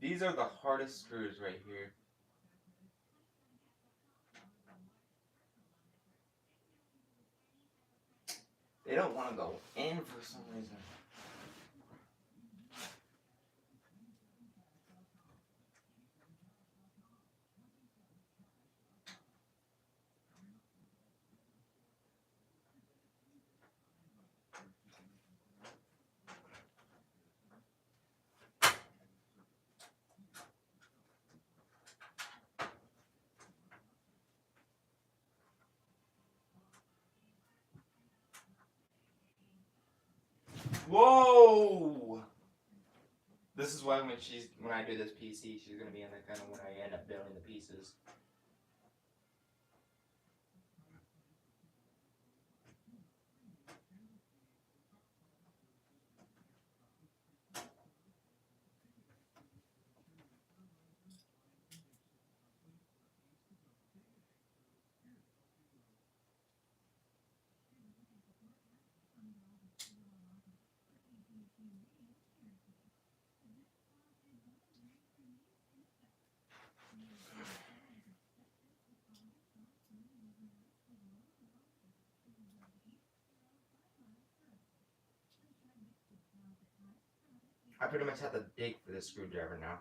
These are the hardest screws right here. They don't want to go in for some reason. Whoa! This is why when I do this PC, she's gonna be in the kind of when I end up building the pieces. I pretty much have to dig for this screwdriver now.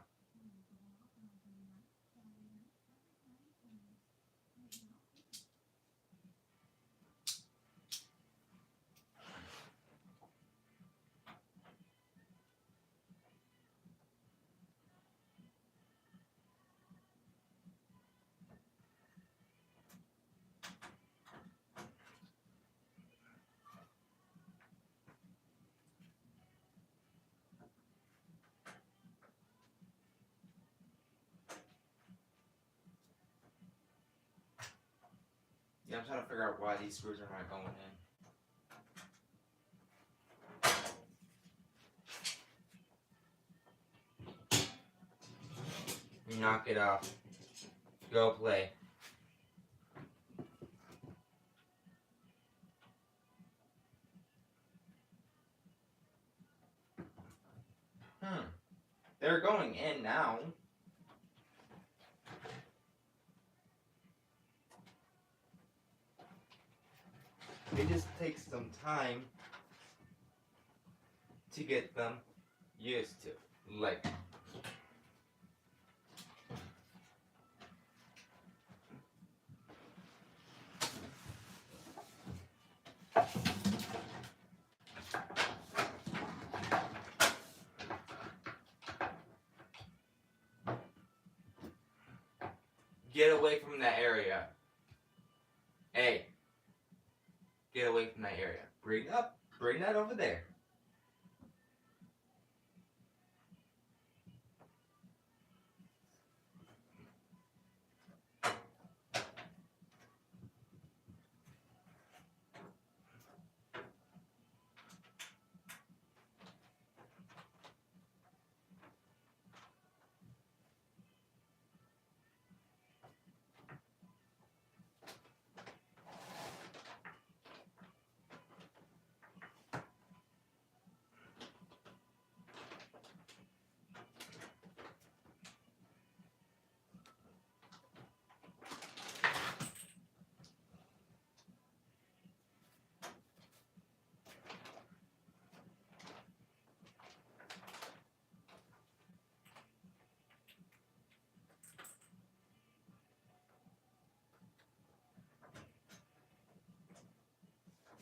Yeah, I'm trying to figure out why these screws are not going in. Knock it off. Go play. They're going in now. It just takes some time to get them used to. Like, get away from that area. Hey, get away from that area. Bring that over there.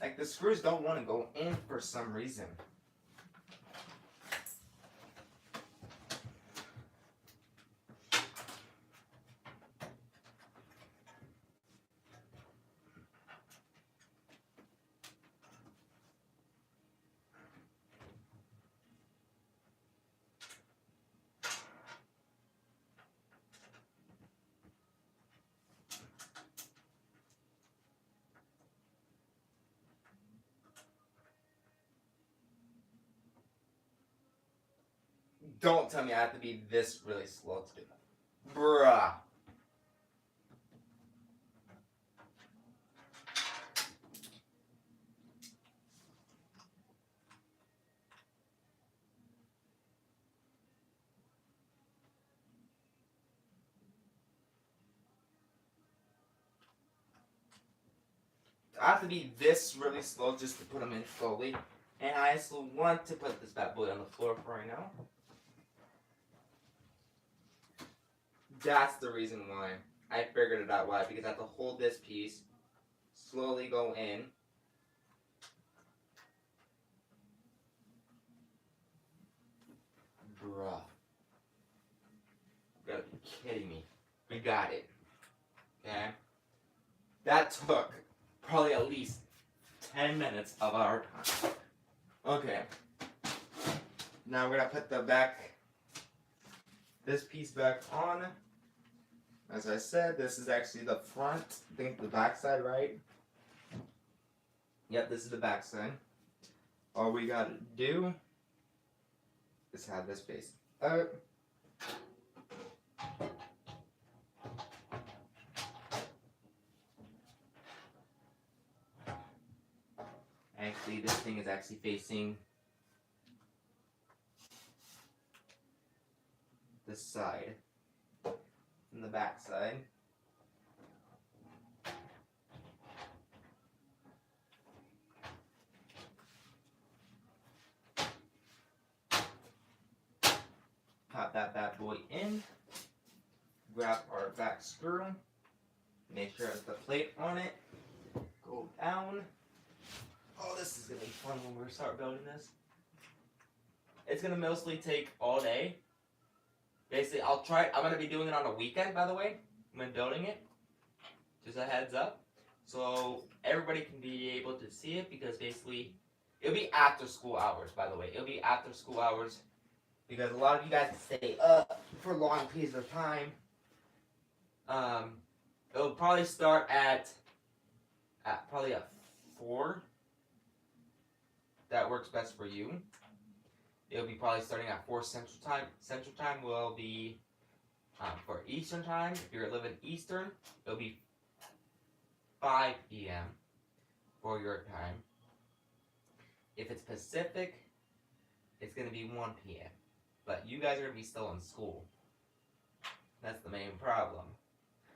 Like the screws don't want to go in for some reason. Don't tell me I have to be this really slow to do that. Bruh. I have to be this really slow just to put them in slowly. And I also want to put this bad boy on the floor for right now. That's the reason why. I figured it out why. Because I have to hold this piece, slowly go in. Bruh. You gotta be kidding me. We got it. Okay? That took probably at least 10 minutes of our time. Okay. Now we're gonna put this piece back on. As I said, this is actually the front, I think the back side, right? Yep, this is the back side. All we gotta do is have this face up. Actually, this thing is actually facing this side, from the back side. Pop that bad boy in. Grab our back screw. Make sure it's the plate on it. Go down. Oh, this is gonna be fun when we start building this. It's gonna mostly take all day. Basically, I'm gonna be doing it on a weekend, by the way, when building it. Just a heads up. So everybody can be able to see it because basically, it'll be after school hours, by the way. It'll be after school hours because a lot of you guys stay up for long periods of time. It'll probably start at probably at 4. That works best for you. It'll be probably starting at 4 Central Time. Central Time will be for Eastern Time. If you're living Eastern, it'll be 5 p.m. for your time. If it's Pacific, it's going to be 1 p.m. But you guys are going to be still in school. That's the main problem.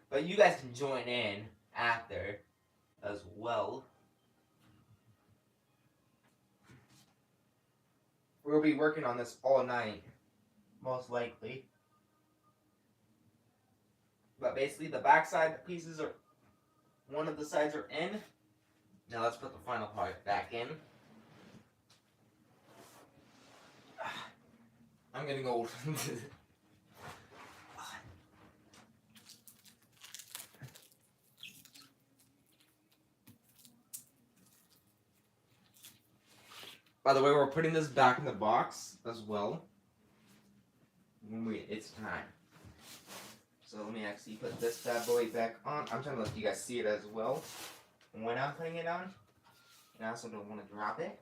But you guys can join in after as well. We'll be working on this all night, most likely. But basically the backside pieces are, one of the sides are in. Now let's put the final part back in. I'm getting old. By the way, we're putting this back in the box as well. It's time. So let me actually put this bad boy back on. I'm trying to let you guys see it as well when I'm putting it on. And I also don't want to drop it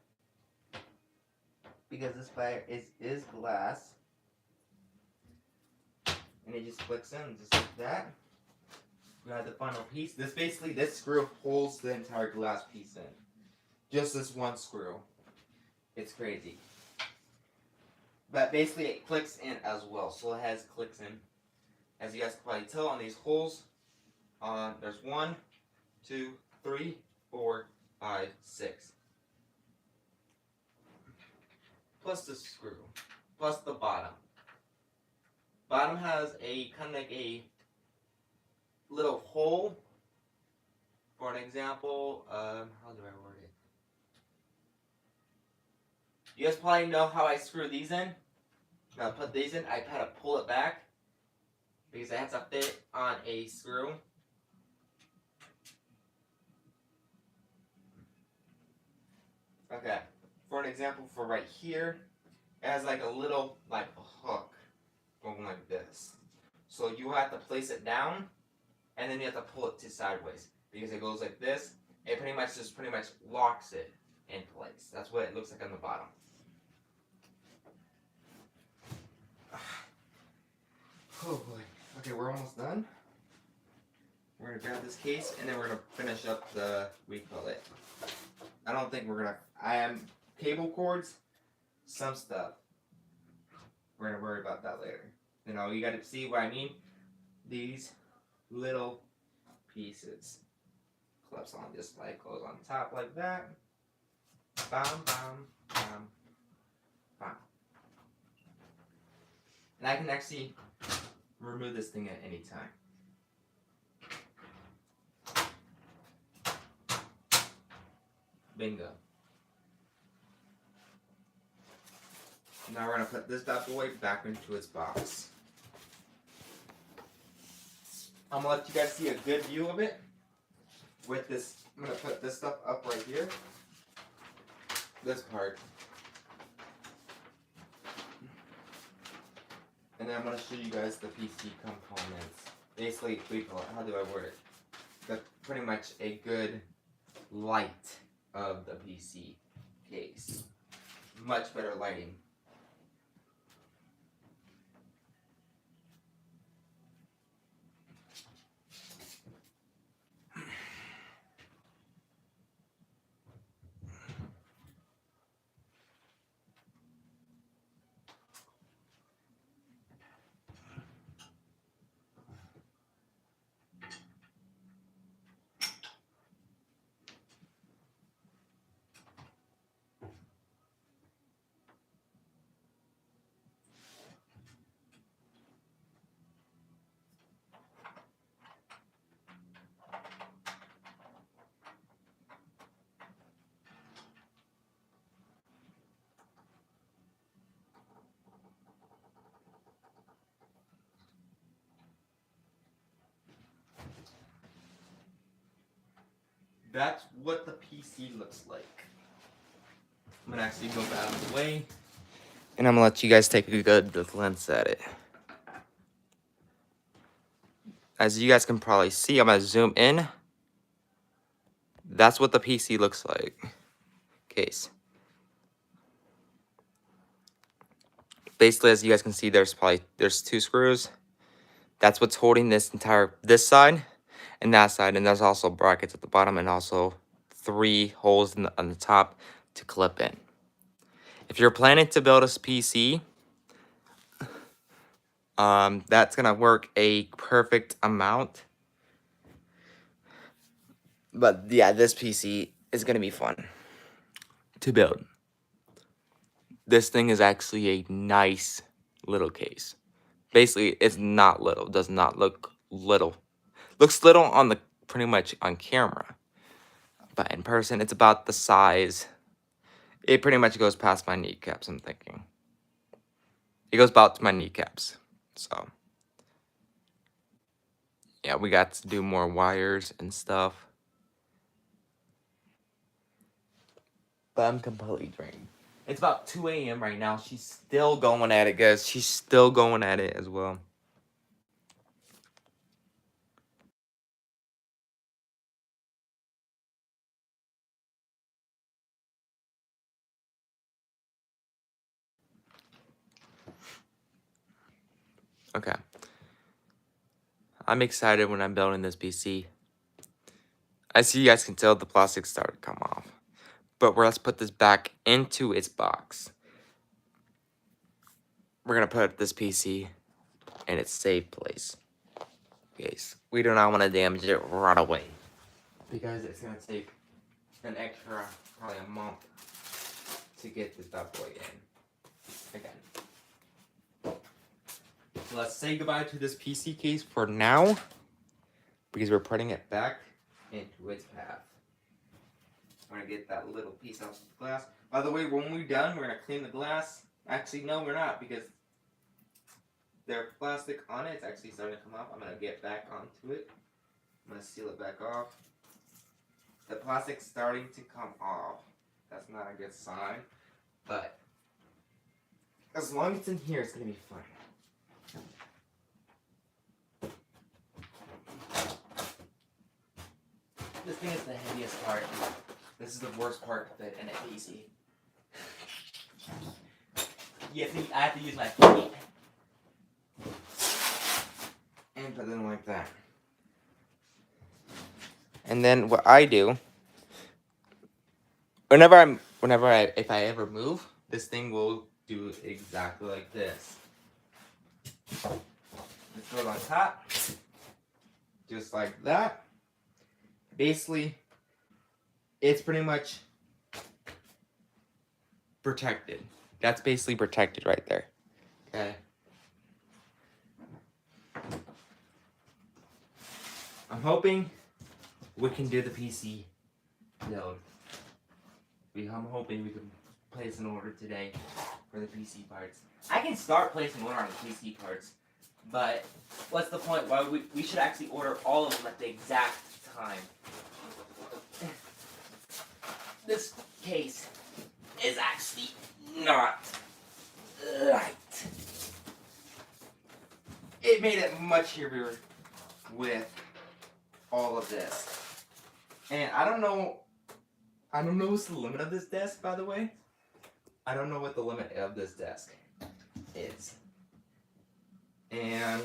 because this fire is glass. And it just clicks in just like that. We have the final piece. This screw holds the entire glass piece in. Just this one screw. It's crazy. But basically it clicks in as well. So it has clicks in. As you guys can probably tell on these holes, there's 1, 2, 3, 4, 5, 6. Plus the screw. Plus the bottom. Bottom has a kind of like a little hole. For an example, how do I word it? You guys probably know how I screw these in. Now put these in, I kind of pull it back because it has to fit on a screw. Okay, for an example, for right here, it has like a little like a hook going like this. So you have to place it down, and then you have to pull it to sideways because it goes like this. It pretty much locks it in place. That's what it looks like on the bottom. Oh boy. Okay, we're almost done. We're gonna grab this case and then we're gonna finish up the, we call it. I don't think we're gonna, I am cable cords, some stuff. We're gonna worry about that later. You know, you gotta see what I mean. These little pieces. Clips on just like goes on top like that. Bam, bam, bam, bam. And I can actually remove this thing at any time. Bingo. Now we're gonna put this bad boy back into its box. I'm gonna let you guys see a good view of it. With this, I'm gonna put this stuff up right here. This part. And then I'm gonna show you guys the PC components. Basically, how do I word it? The pretty much a good light of the PC case. Much better lighting. That's what the PC looks like. I'm gonna actually move out of the way. And I'm gonna let you guys take a good glance at it. As you guys can probably see, I'm gonna zoom in. That's what the PC looks like. Case. Basically, as you guys can see, there's two screws. That's what's holding this side and that side, and there's also brackets at the bottom and also 3 holes on the top to clip in. If you're planning to build a PC, that's gonna work a perfect amount. But yeah, this PC is gonna be fun to build. This thing is actually a nice little case. Basically, it's not little. Does not look little. Looks little on the pretty much on camera, but in person, it's about the size. It pretty much goes past my kneecaps. I'm thinking it goes about to my kneecaps. So yeah, we got to do more wires and stuff. But I'm completely drained. It's about 2 a.m. right now. She's still going at it, guys. She's still going at it as well. Okay. I'm excited when I'm building this PC. As you guys can tell, the plastic started to come off. But let's put this back into its box. We're going to put this PC in its safe place. Guys, we do not want to damage it right away. Because it's going to take an extra, probably a month, to get this bad boy in. Again. So let's say goodbye to this PC case for now. Because we're putting it back into its path. We're gonna get that little piece off the glass. By the way, when we're done, we're gonna clean the glass. Actually, no, we're not, because there's plastic on it. It's actually starting to come off. I'm gonna get back onto it. I'm gonna seal it back off. The plastic's starting to come off. That's not a good sign, but as long as it's in here, it's gonna be fine. This thing is the heaviest part. This is the worst part of it, and it's easy. You see, I have to use my feet and put them like that. And then what I do, if I ever move, this thing will do exactly like this. Let's throw it on top, just like that. Basically, it's pretty much protected. That's basically protected right there. Okay. I'm hoping we can do the PC build. I'm hoping we can place an order today for the PC parts. I can start placing an order on the PC parts, but what's the point? Why we should actually order all of them at the exact time. This case is actually not right. It made it much heavier with all of this. And I don't know what's the limit of this desk, by the way. I don't know what the limit of this desk is. And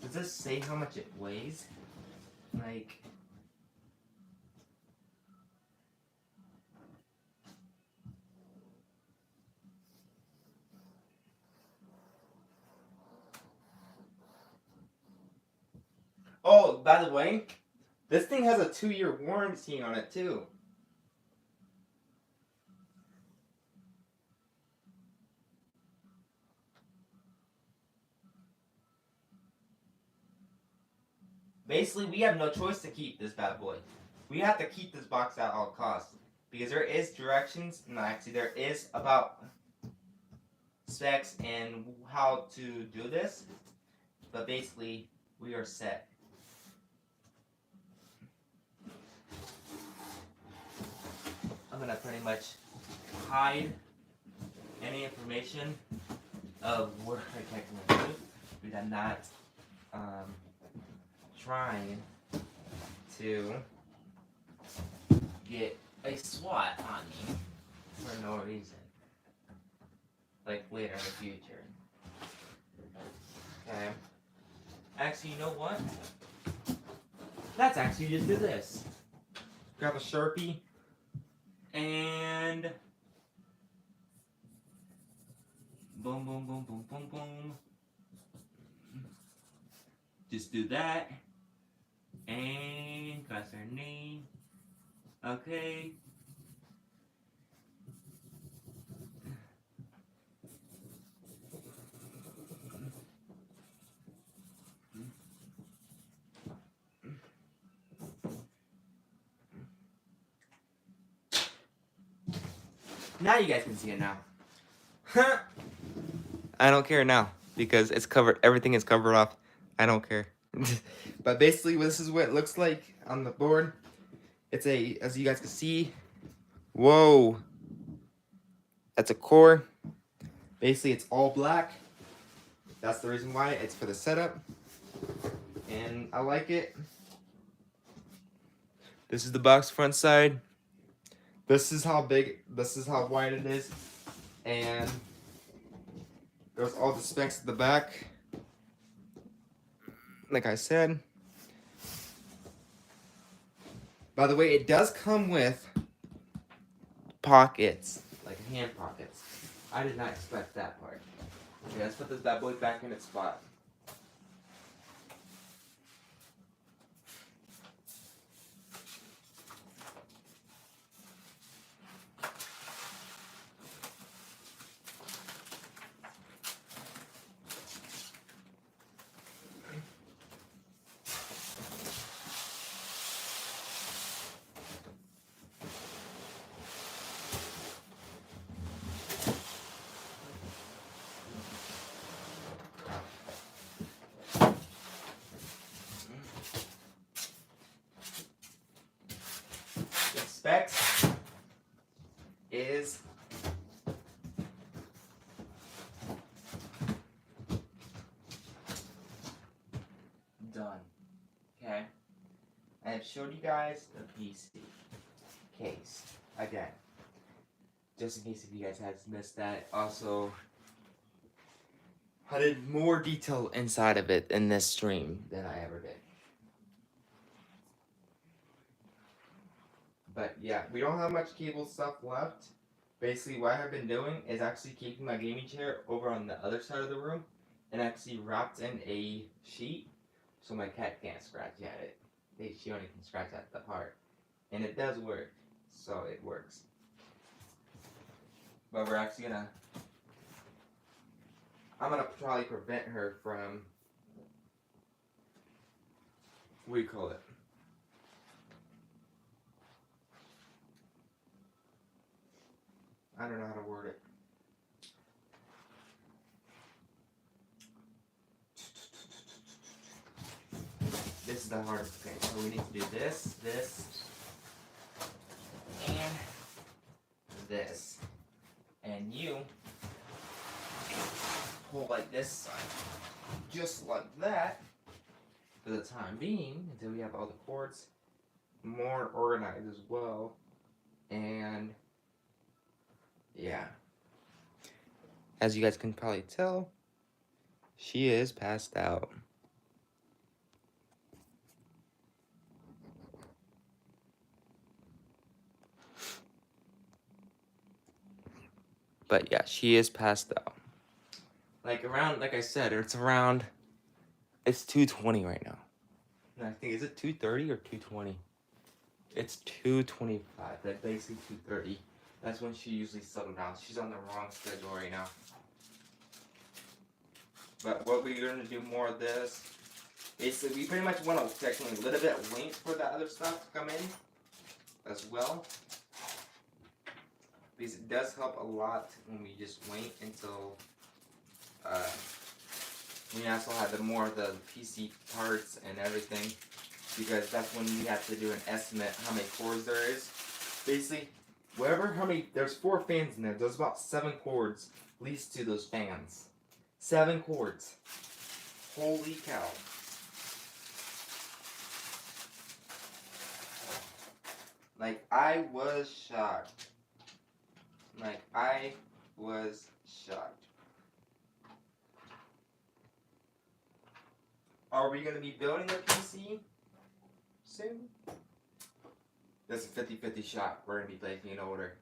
does this say how much it weighs? Like, oh, by the way, this thing has a 2-year warranty on it too. Basically, we have no choice to keep this bad boy. We have to keep this box at all costs. Because there is directions, no, actually there is about specs and how to do this. But basically, we are set. I'm gonna pretty much hide any information of where I can move, because I'm not trying to get a SWAT on me for no reason. Like later in the future. Okay. Actually, you know what? Let's actually just do this. Grab a Sharpie and boom, boom, boom, boom, boom, boom. Just do that. And cross our name. Okay. Now you guys can see it now. I don't care now because it's covered. Everything is covered off. I don't care. But basically, this is what it looks like on the board. It's as you guys can see, whoa, that's a core. Basically, it's all black. That's the reason why. It's for the setup. And I like it. This is the box front side. This is how wide it is. And there's all the specs at the back. Like I said. By the way, it does come with pockets, like hand pockets. I did not expect that part. Okay, let's put this bad boy back in its spot. specs is done. Okay? I have showed you guys the PC case again. Just in case if you guys had missed that. Also, I did more detail inside of it in this stream than I ever did. But yeah, we don't have much cable stuff left. Basically, what I've been doing is actually keeping my gaming chair over on the other side of the room and actually wrapped in a sheet so my cat can't scratch at it. She only can scratch at the part. And it does work. So it works. But we're actually I'm gonna probably prevent her from, what do you call it? I don't know how to word it. This is the hardest. Okay, so we need to do this, and this. And you hold like this, just like that, for the time being, until we have all the cords more organized as well. And yeah, as you guys can probably tell, she is passed out. But yeah, she is passed out. Like around, like I said, it's 2:20 right now. And I think, is it 2:30 or 2:20? It's 2:25. That's basically 2:30. That's when she usually settles down. She's on the wrong schedule right now. But what we're gonna do more of this. Basically, we pretty much want to technically a little bit wait for the other stuff to come in as well. Because it does help a lot when we just wait until we also have more of the PC parts and everything, because that's when we have to do an estimate how many cords there is. Basically, there's 4 fans in there. There's about 7 cords leased to those fans. 7 cords. Holy cow. Like, I was shocked. Are we going to be building a PC soon? There's a 50-50 shot we're going to be placing an order.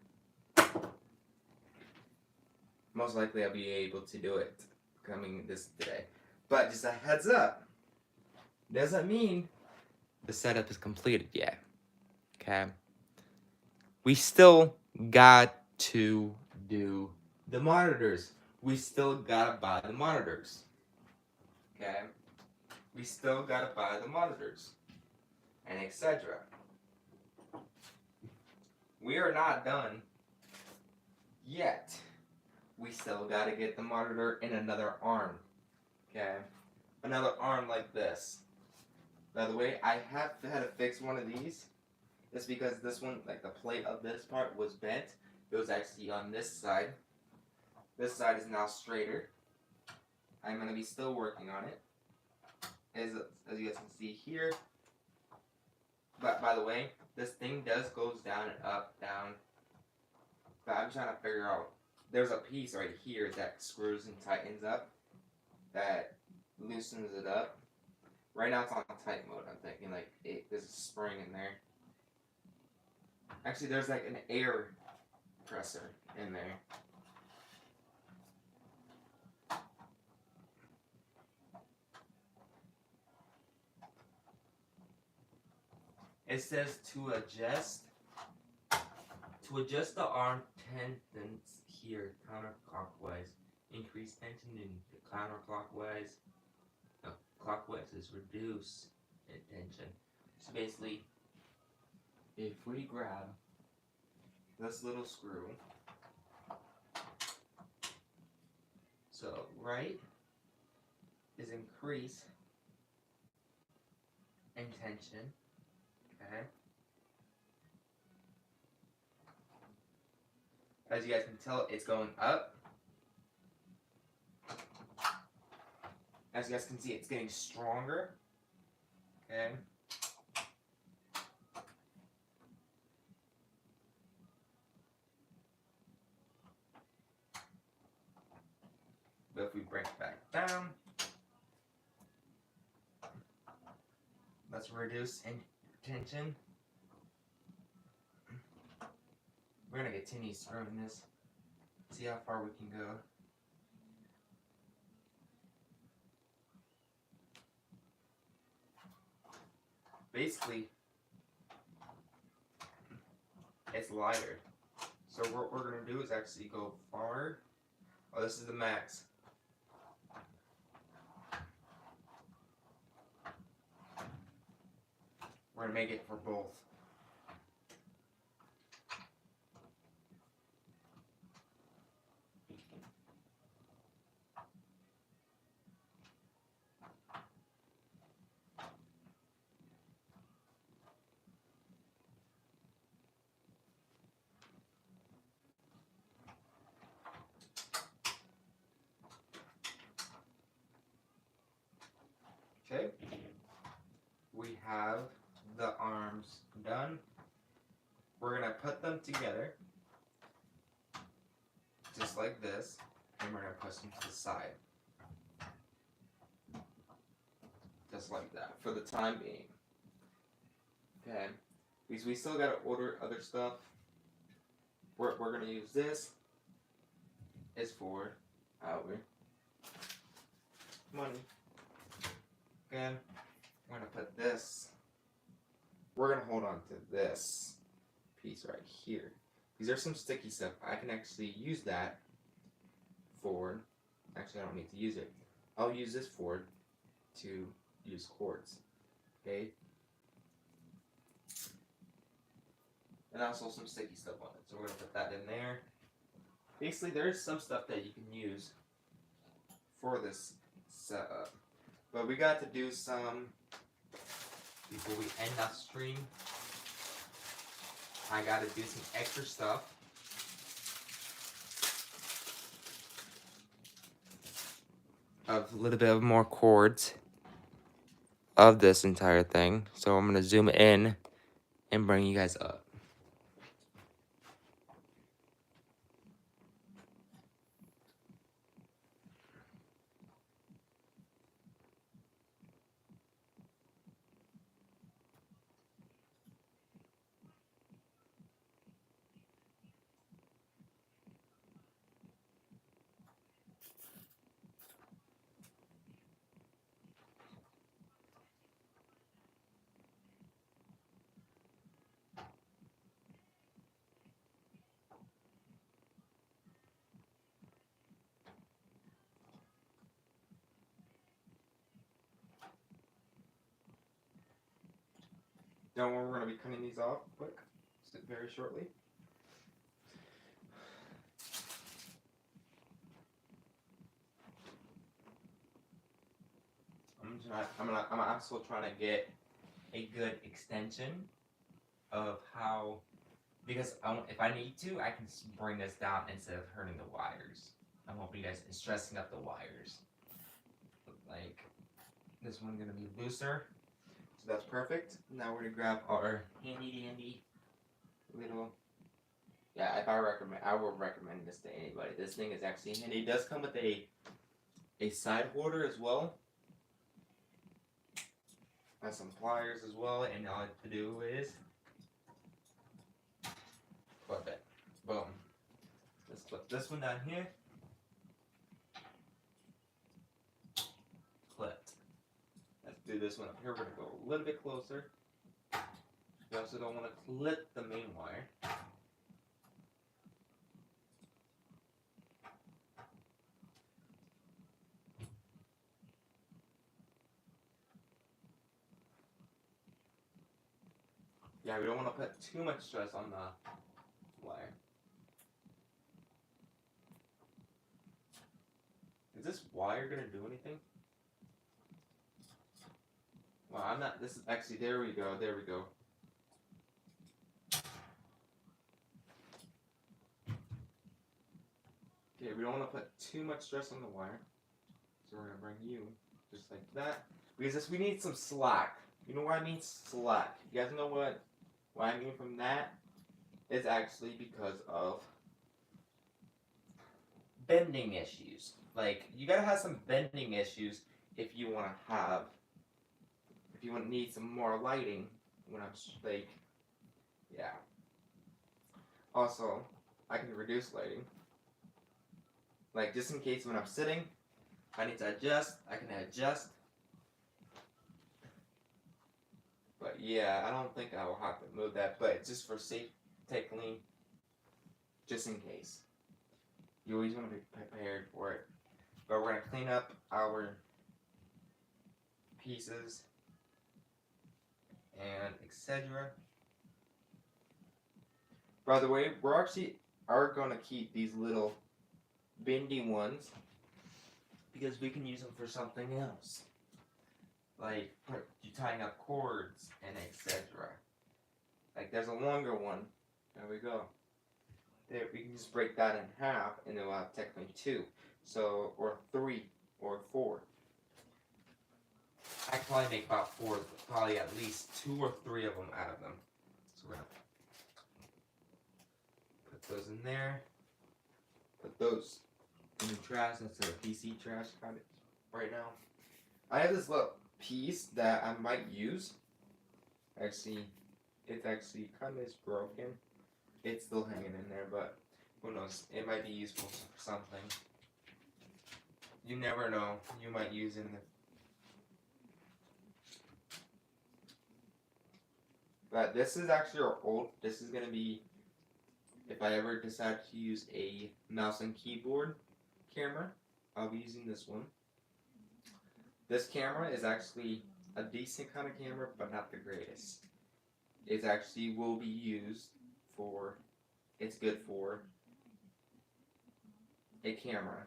Most likely I'll be able to do it coming this today. But just a heads up, doesn't mean the setup is completed yet. Okay? We still got to do the monitors. We still gotta buy the monitors. Okay? We still gotta buy the monitors. And etc. We are not done yet. We still gotta get the monitor in another arm. Okay? Another arm like this. By the way, I have had to fix one of these. It's because this one, like the plate of this part was bent. It was actually on this side. This side is now straighter. I'm going to be still working on it. As you guys can see here. But by the way, this thing goes down and up, down. But I'm trying to figure out. There's a piece right here that screws and tightens up. That loosens it up. Right now it's on tight mode. I'm thinking like there's a spring in there. Actually, there's like an air compressor in there. It says to adjust the arm tension here counterclockwise. Increase tension in the counterclockwise. No, clockwise is reduce tension. So basically, if we grab this little screw, so right is increase in tension, okay? As you guys can tell, it's going up. As you guys can see, it's getting stronger. Okay. But if we bring it back down, let's reduce in tension. We're gonna continue screwing this. See how far we can go. Basically, it's lighter. So what we're gonna do is actually go forward. Oh, this is the max. We're gonna make it for both. Okay. We have the arms done. We're gonna put them together, just like this, and we're gonna push them to the side. Just like that, for the time being. Okay, because we still gotta order other stuff. We're gonna use this is for our money. Okay, we're gonna put this. We're gonna hold on to this piece right here. These are some sticky stuff. I can actually use that for. Actually, I don't need to use it. I'll use this for to use cords. Okay. And also some sticky stuff on it. So we're gonna put that in there. Basically, there's some stuff that you can use for this setup. But we got to do some before we end our stream. I gotta do some extra stuff. Of a little bit of more cords of this entire thing. So I'm gonna zoom in and bring you guys up. Don't worry, we're going to be cutting these off quick, very shortly. I'm also trying to get a good extension of how, because if I need to, I can bring this down instead of hurting the wires. I won't be guys stressing up the wires. Like, this one's going to be looser. So that's perfect. Now we're gonna grab our handy dandy little. Yeah, I would recommend this to anybody. This thing is actually handy. It does come with a side holder as well. Has some pliers as well, and all I have to do is clip it. Boom. Let's clip this one down here. Clipped. Let's do this one up here. We're gonna go a little bit closer. You also don't want to clip the main wire. Yeah, we don't want to put too much stress on the wire. Is this wire gonna do anything? Well, I'm not. This is actually. There we go. There we go. don't want to put too much stress on the wire. So we're gonna bring you just like that. Because we need some slack. You know what I mean? Slack. You guys know what I mean from that? It's actually because of bending issues. Like, you gotta have some bending issues if you wanna need some more lighting when I'm like, yeah. Also, I can reduce lighting. Like, just in case when I'm sitting, if I need to adjust, I can adjust. But yeah, I don't think I will have to move that, but just for safe, take clean, just in case. You always want to be prepared for it. But we're going to clean up our pieces and etc. By the way, we're actually going to keep these little bendy ones because we can use them for something else. Like you tying up cords and etc. Like there's a longer one. There we go. There, we can just break that in half and then we'll have technically 2. So, or 3 or 4. I can probably make about 4, probably at least 2 or 3 of them out of them. So we're gonna put those in there. Put those in the trash. That's our PC trash kind of right now. I have this little piece that I might use. Actually, it's actually kind of broken. It's still hanging in there, but who knows? It might be useful for something. You never know. You might use it in the... But this is actually our old... This is going to be... If I ever decide to use a mouse and keyboard camera, I'll be using this one. This camera is actually a decent kind of camera, but not the greatest. It actually will be used for... It's good for a camera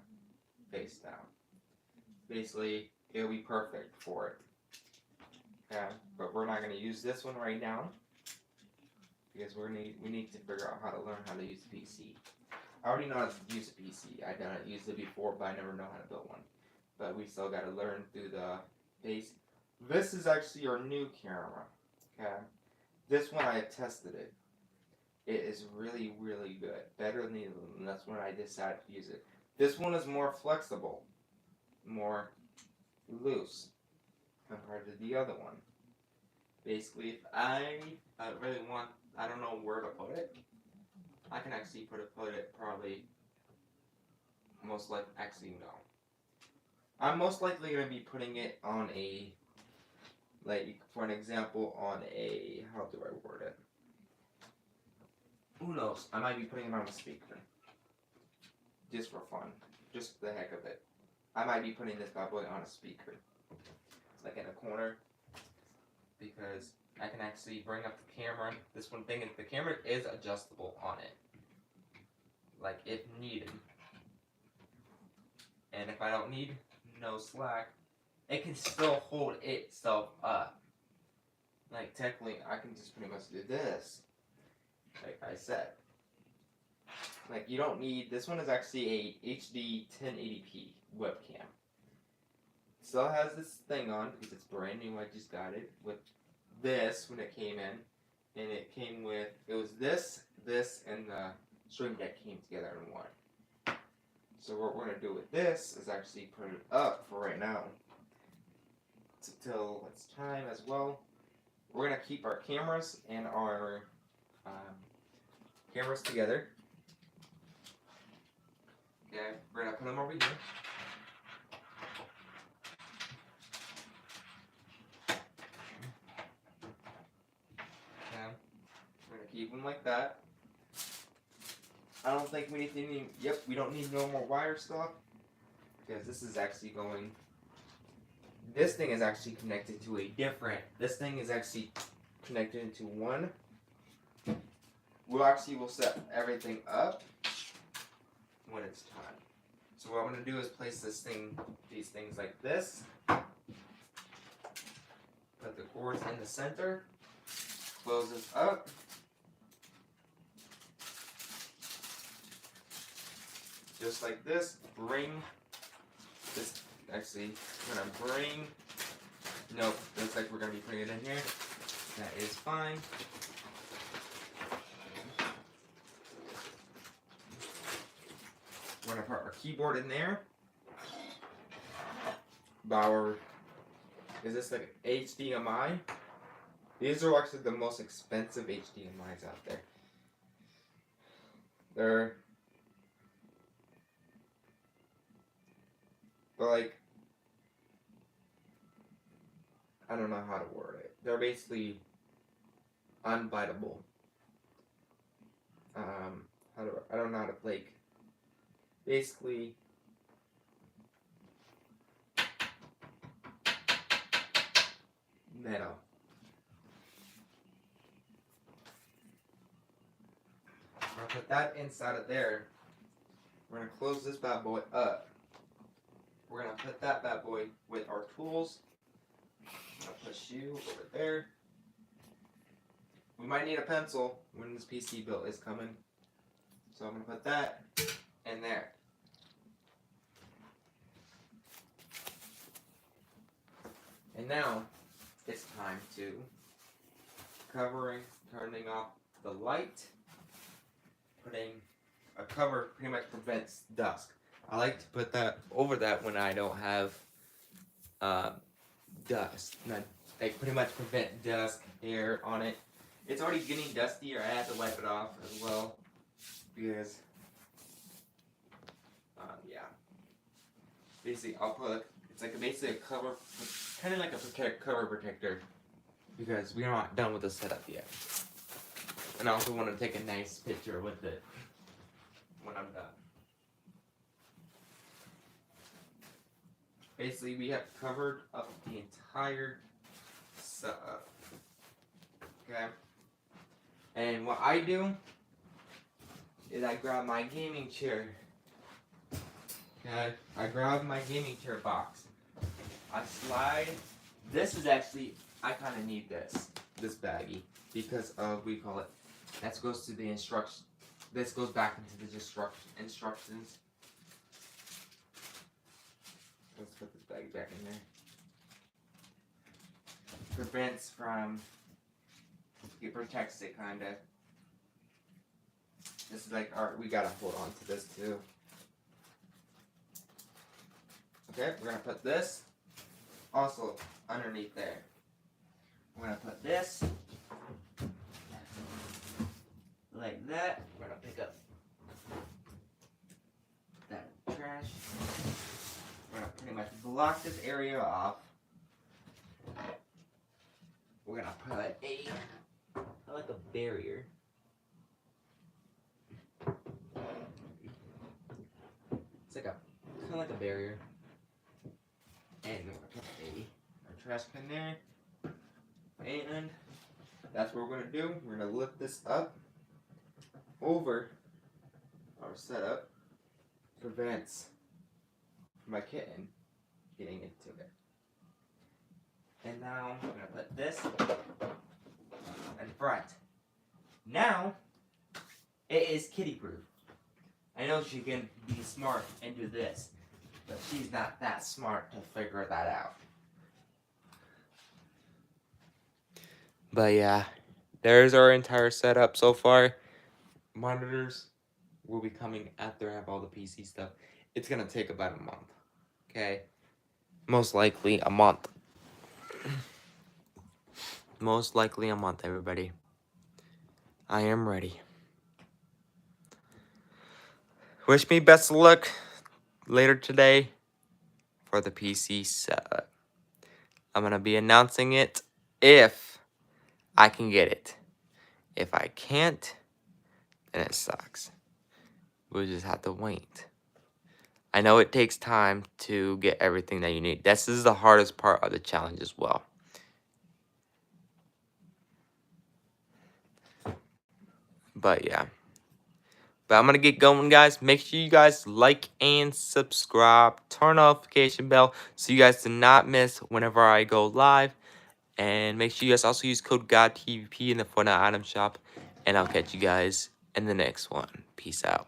face down. Basically, it'll be perfect for it. Okay, but we're not going to use this one right now because we need to figure out how to learn how to use a PC. I already know how to use a PC. I've done it, used it before, but I never know how to build one. But we still got to learn through the base. This is actually our new camera. Okay, this one I tested it. It is really, really good. Better than the other one. That's when I decided to use it. This one is more flexible, more loose compared to the other one. Basically, if I really want, I don't know where to put it. I can actually put it probably most likely, actually no. I'm most likely going to be putting it on a, like for an example, on a, how do I word it? Who knows? I might be putting it on a speaker. Just for fun. Just the heck of it. I might be putting this bad boy on a speaker. Like in a corner. Because I can actually bring up the camera. This one thing is the camera is adjustable on it. Like if needed. And if I don't need no slack, it can still hold itself up. Like technically I can just pretty much do this. Like I said. Like you don't need, this one is actually a HD 1080p webcam. It still has this thing on because it's brand new, I just got it with this when it came in. And it came with, it was this, and the Stream Deck came together in one. So what we're going to do with this is actually put it up for right now. Till it's time as well. We're going to keep our cameras and our cameras together. Okay, we're going to put them over here. Okay, we're going to keep them like that. I don't think we need any, we don't need no more wire stuff. Because this is actually going, this thing is actually connected to a different, this thing is actually connected into one. We'll set everything up when it's time. So what I'm going to do is place these things like this. Put the cords in the center. Close this up. just like this. Bring this. Actually, we're gonna bring. Nope, looks like we're gonna be putting it in here. That is fine. We're gonna put our keyboard in there. Is this like HDMI? These are actually the most expensive HDMIs out there. But like, I don't know how to word it. They're basically unbiteable. I don't know how to like. Basically, metal. I'm gonna put that inside of there. We're gonna close this bad boy up. We're gonna put that bad boy with our tools. I'll push you over there. We might need a pencil when this PC build is coming. So I'm gonna put that in there. And now it's time to turning off the light. Putting a cover pretty much prevents dust. I like to put that over that when I don't have dust. Like pretty much prevent dust, air on it. It's already getting dusty, or I have to wipe it off as well because yeah. Basically, I'll put it's like basically a cover, kind of like a cover protector, because we're not done with the setup yet. And I also want to take a nice picture with it when I'm done. Basically, we have covered up the entire setup. Okay? And what I do is I grab my gaming chair. Okay? I grab my gaming chair box. I slide. This is actually, I kind of need this baggie, because of, we call it, that goes to the instruction. This goes back into the instructions. Let's put this baggie back in there. Prevents from, it protects it kinda. This is like, alright, we gotta hold on to this too. Okay, we're gonna put this also underneath there. We're gonna put this like that. We're gonna pick up that trash. We're gonna pretty much block this area off. We're gonna put like a barrier. It's like kind of like a barrier. And we're gonna put our trash can there. And that's what we're gonna do. We're gonna lift this up over our setup. Prevents my kitten getting into it. And now I'm gonna put this in front. Now it is kitty proof. I know she can be smart and do this, but she's not that smart to figure that out. But yeah, there's our entire setup so far. Monitors will be coming after I have all the PC stuff. It's gonna take about a month. Okay? Most likely a month. Most likely a month, everybody. I am ready. Wish me best of luck later today for the PC setup. I'm gonna be announcing it if I can get it. If I can't, then it sucks. We'll just have to wait. I know it takes time to get everything that you need. This is the hardest part of the challenge as well. But yeah. But I'm going to get going, guys. Make sure you guys like and subscribe. Turn on notification bell so you guys do not miss whenever I go live. And make sure you guys also use code GODTVP in the Fortnite item shop. And I'll catch you guys in the next one. Peace out.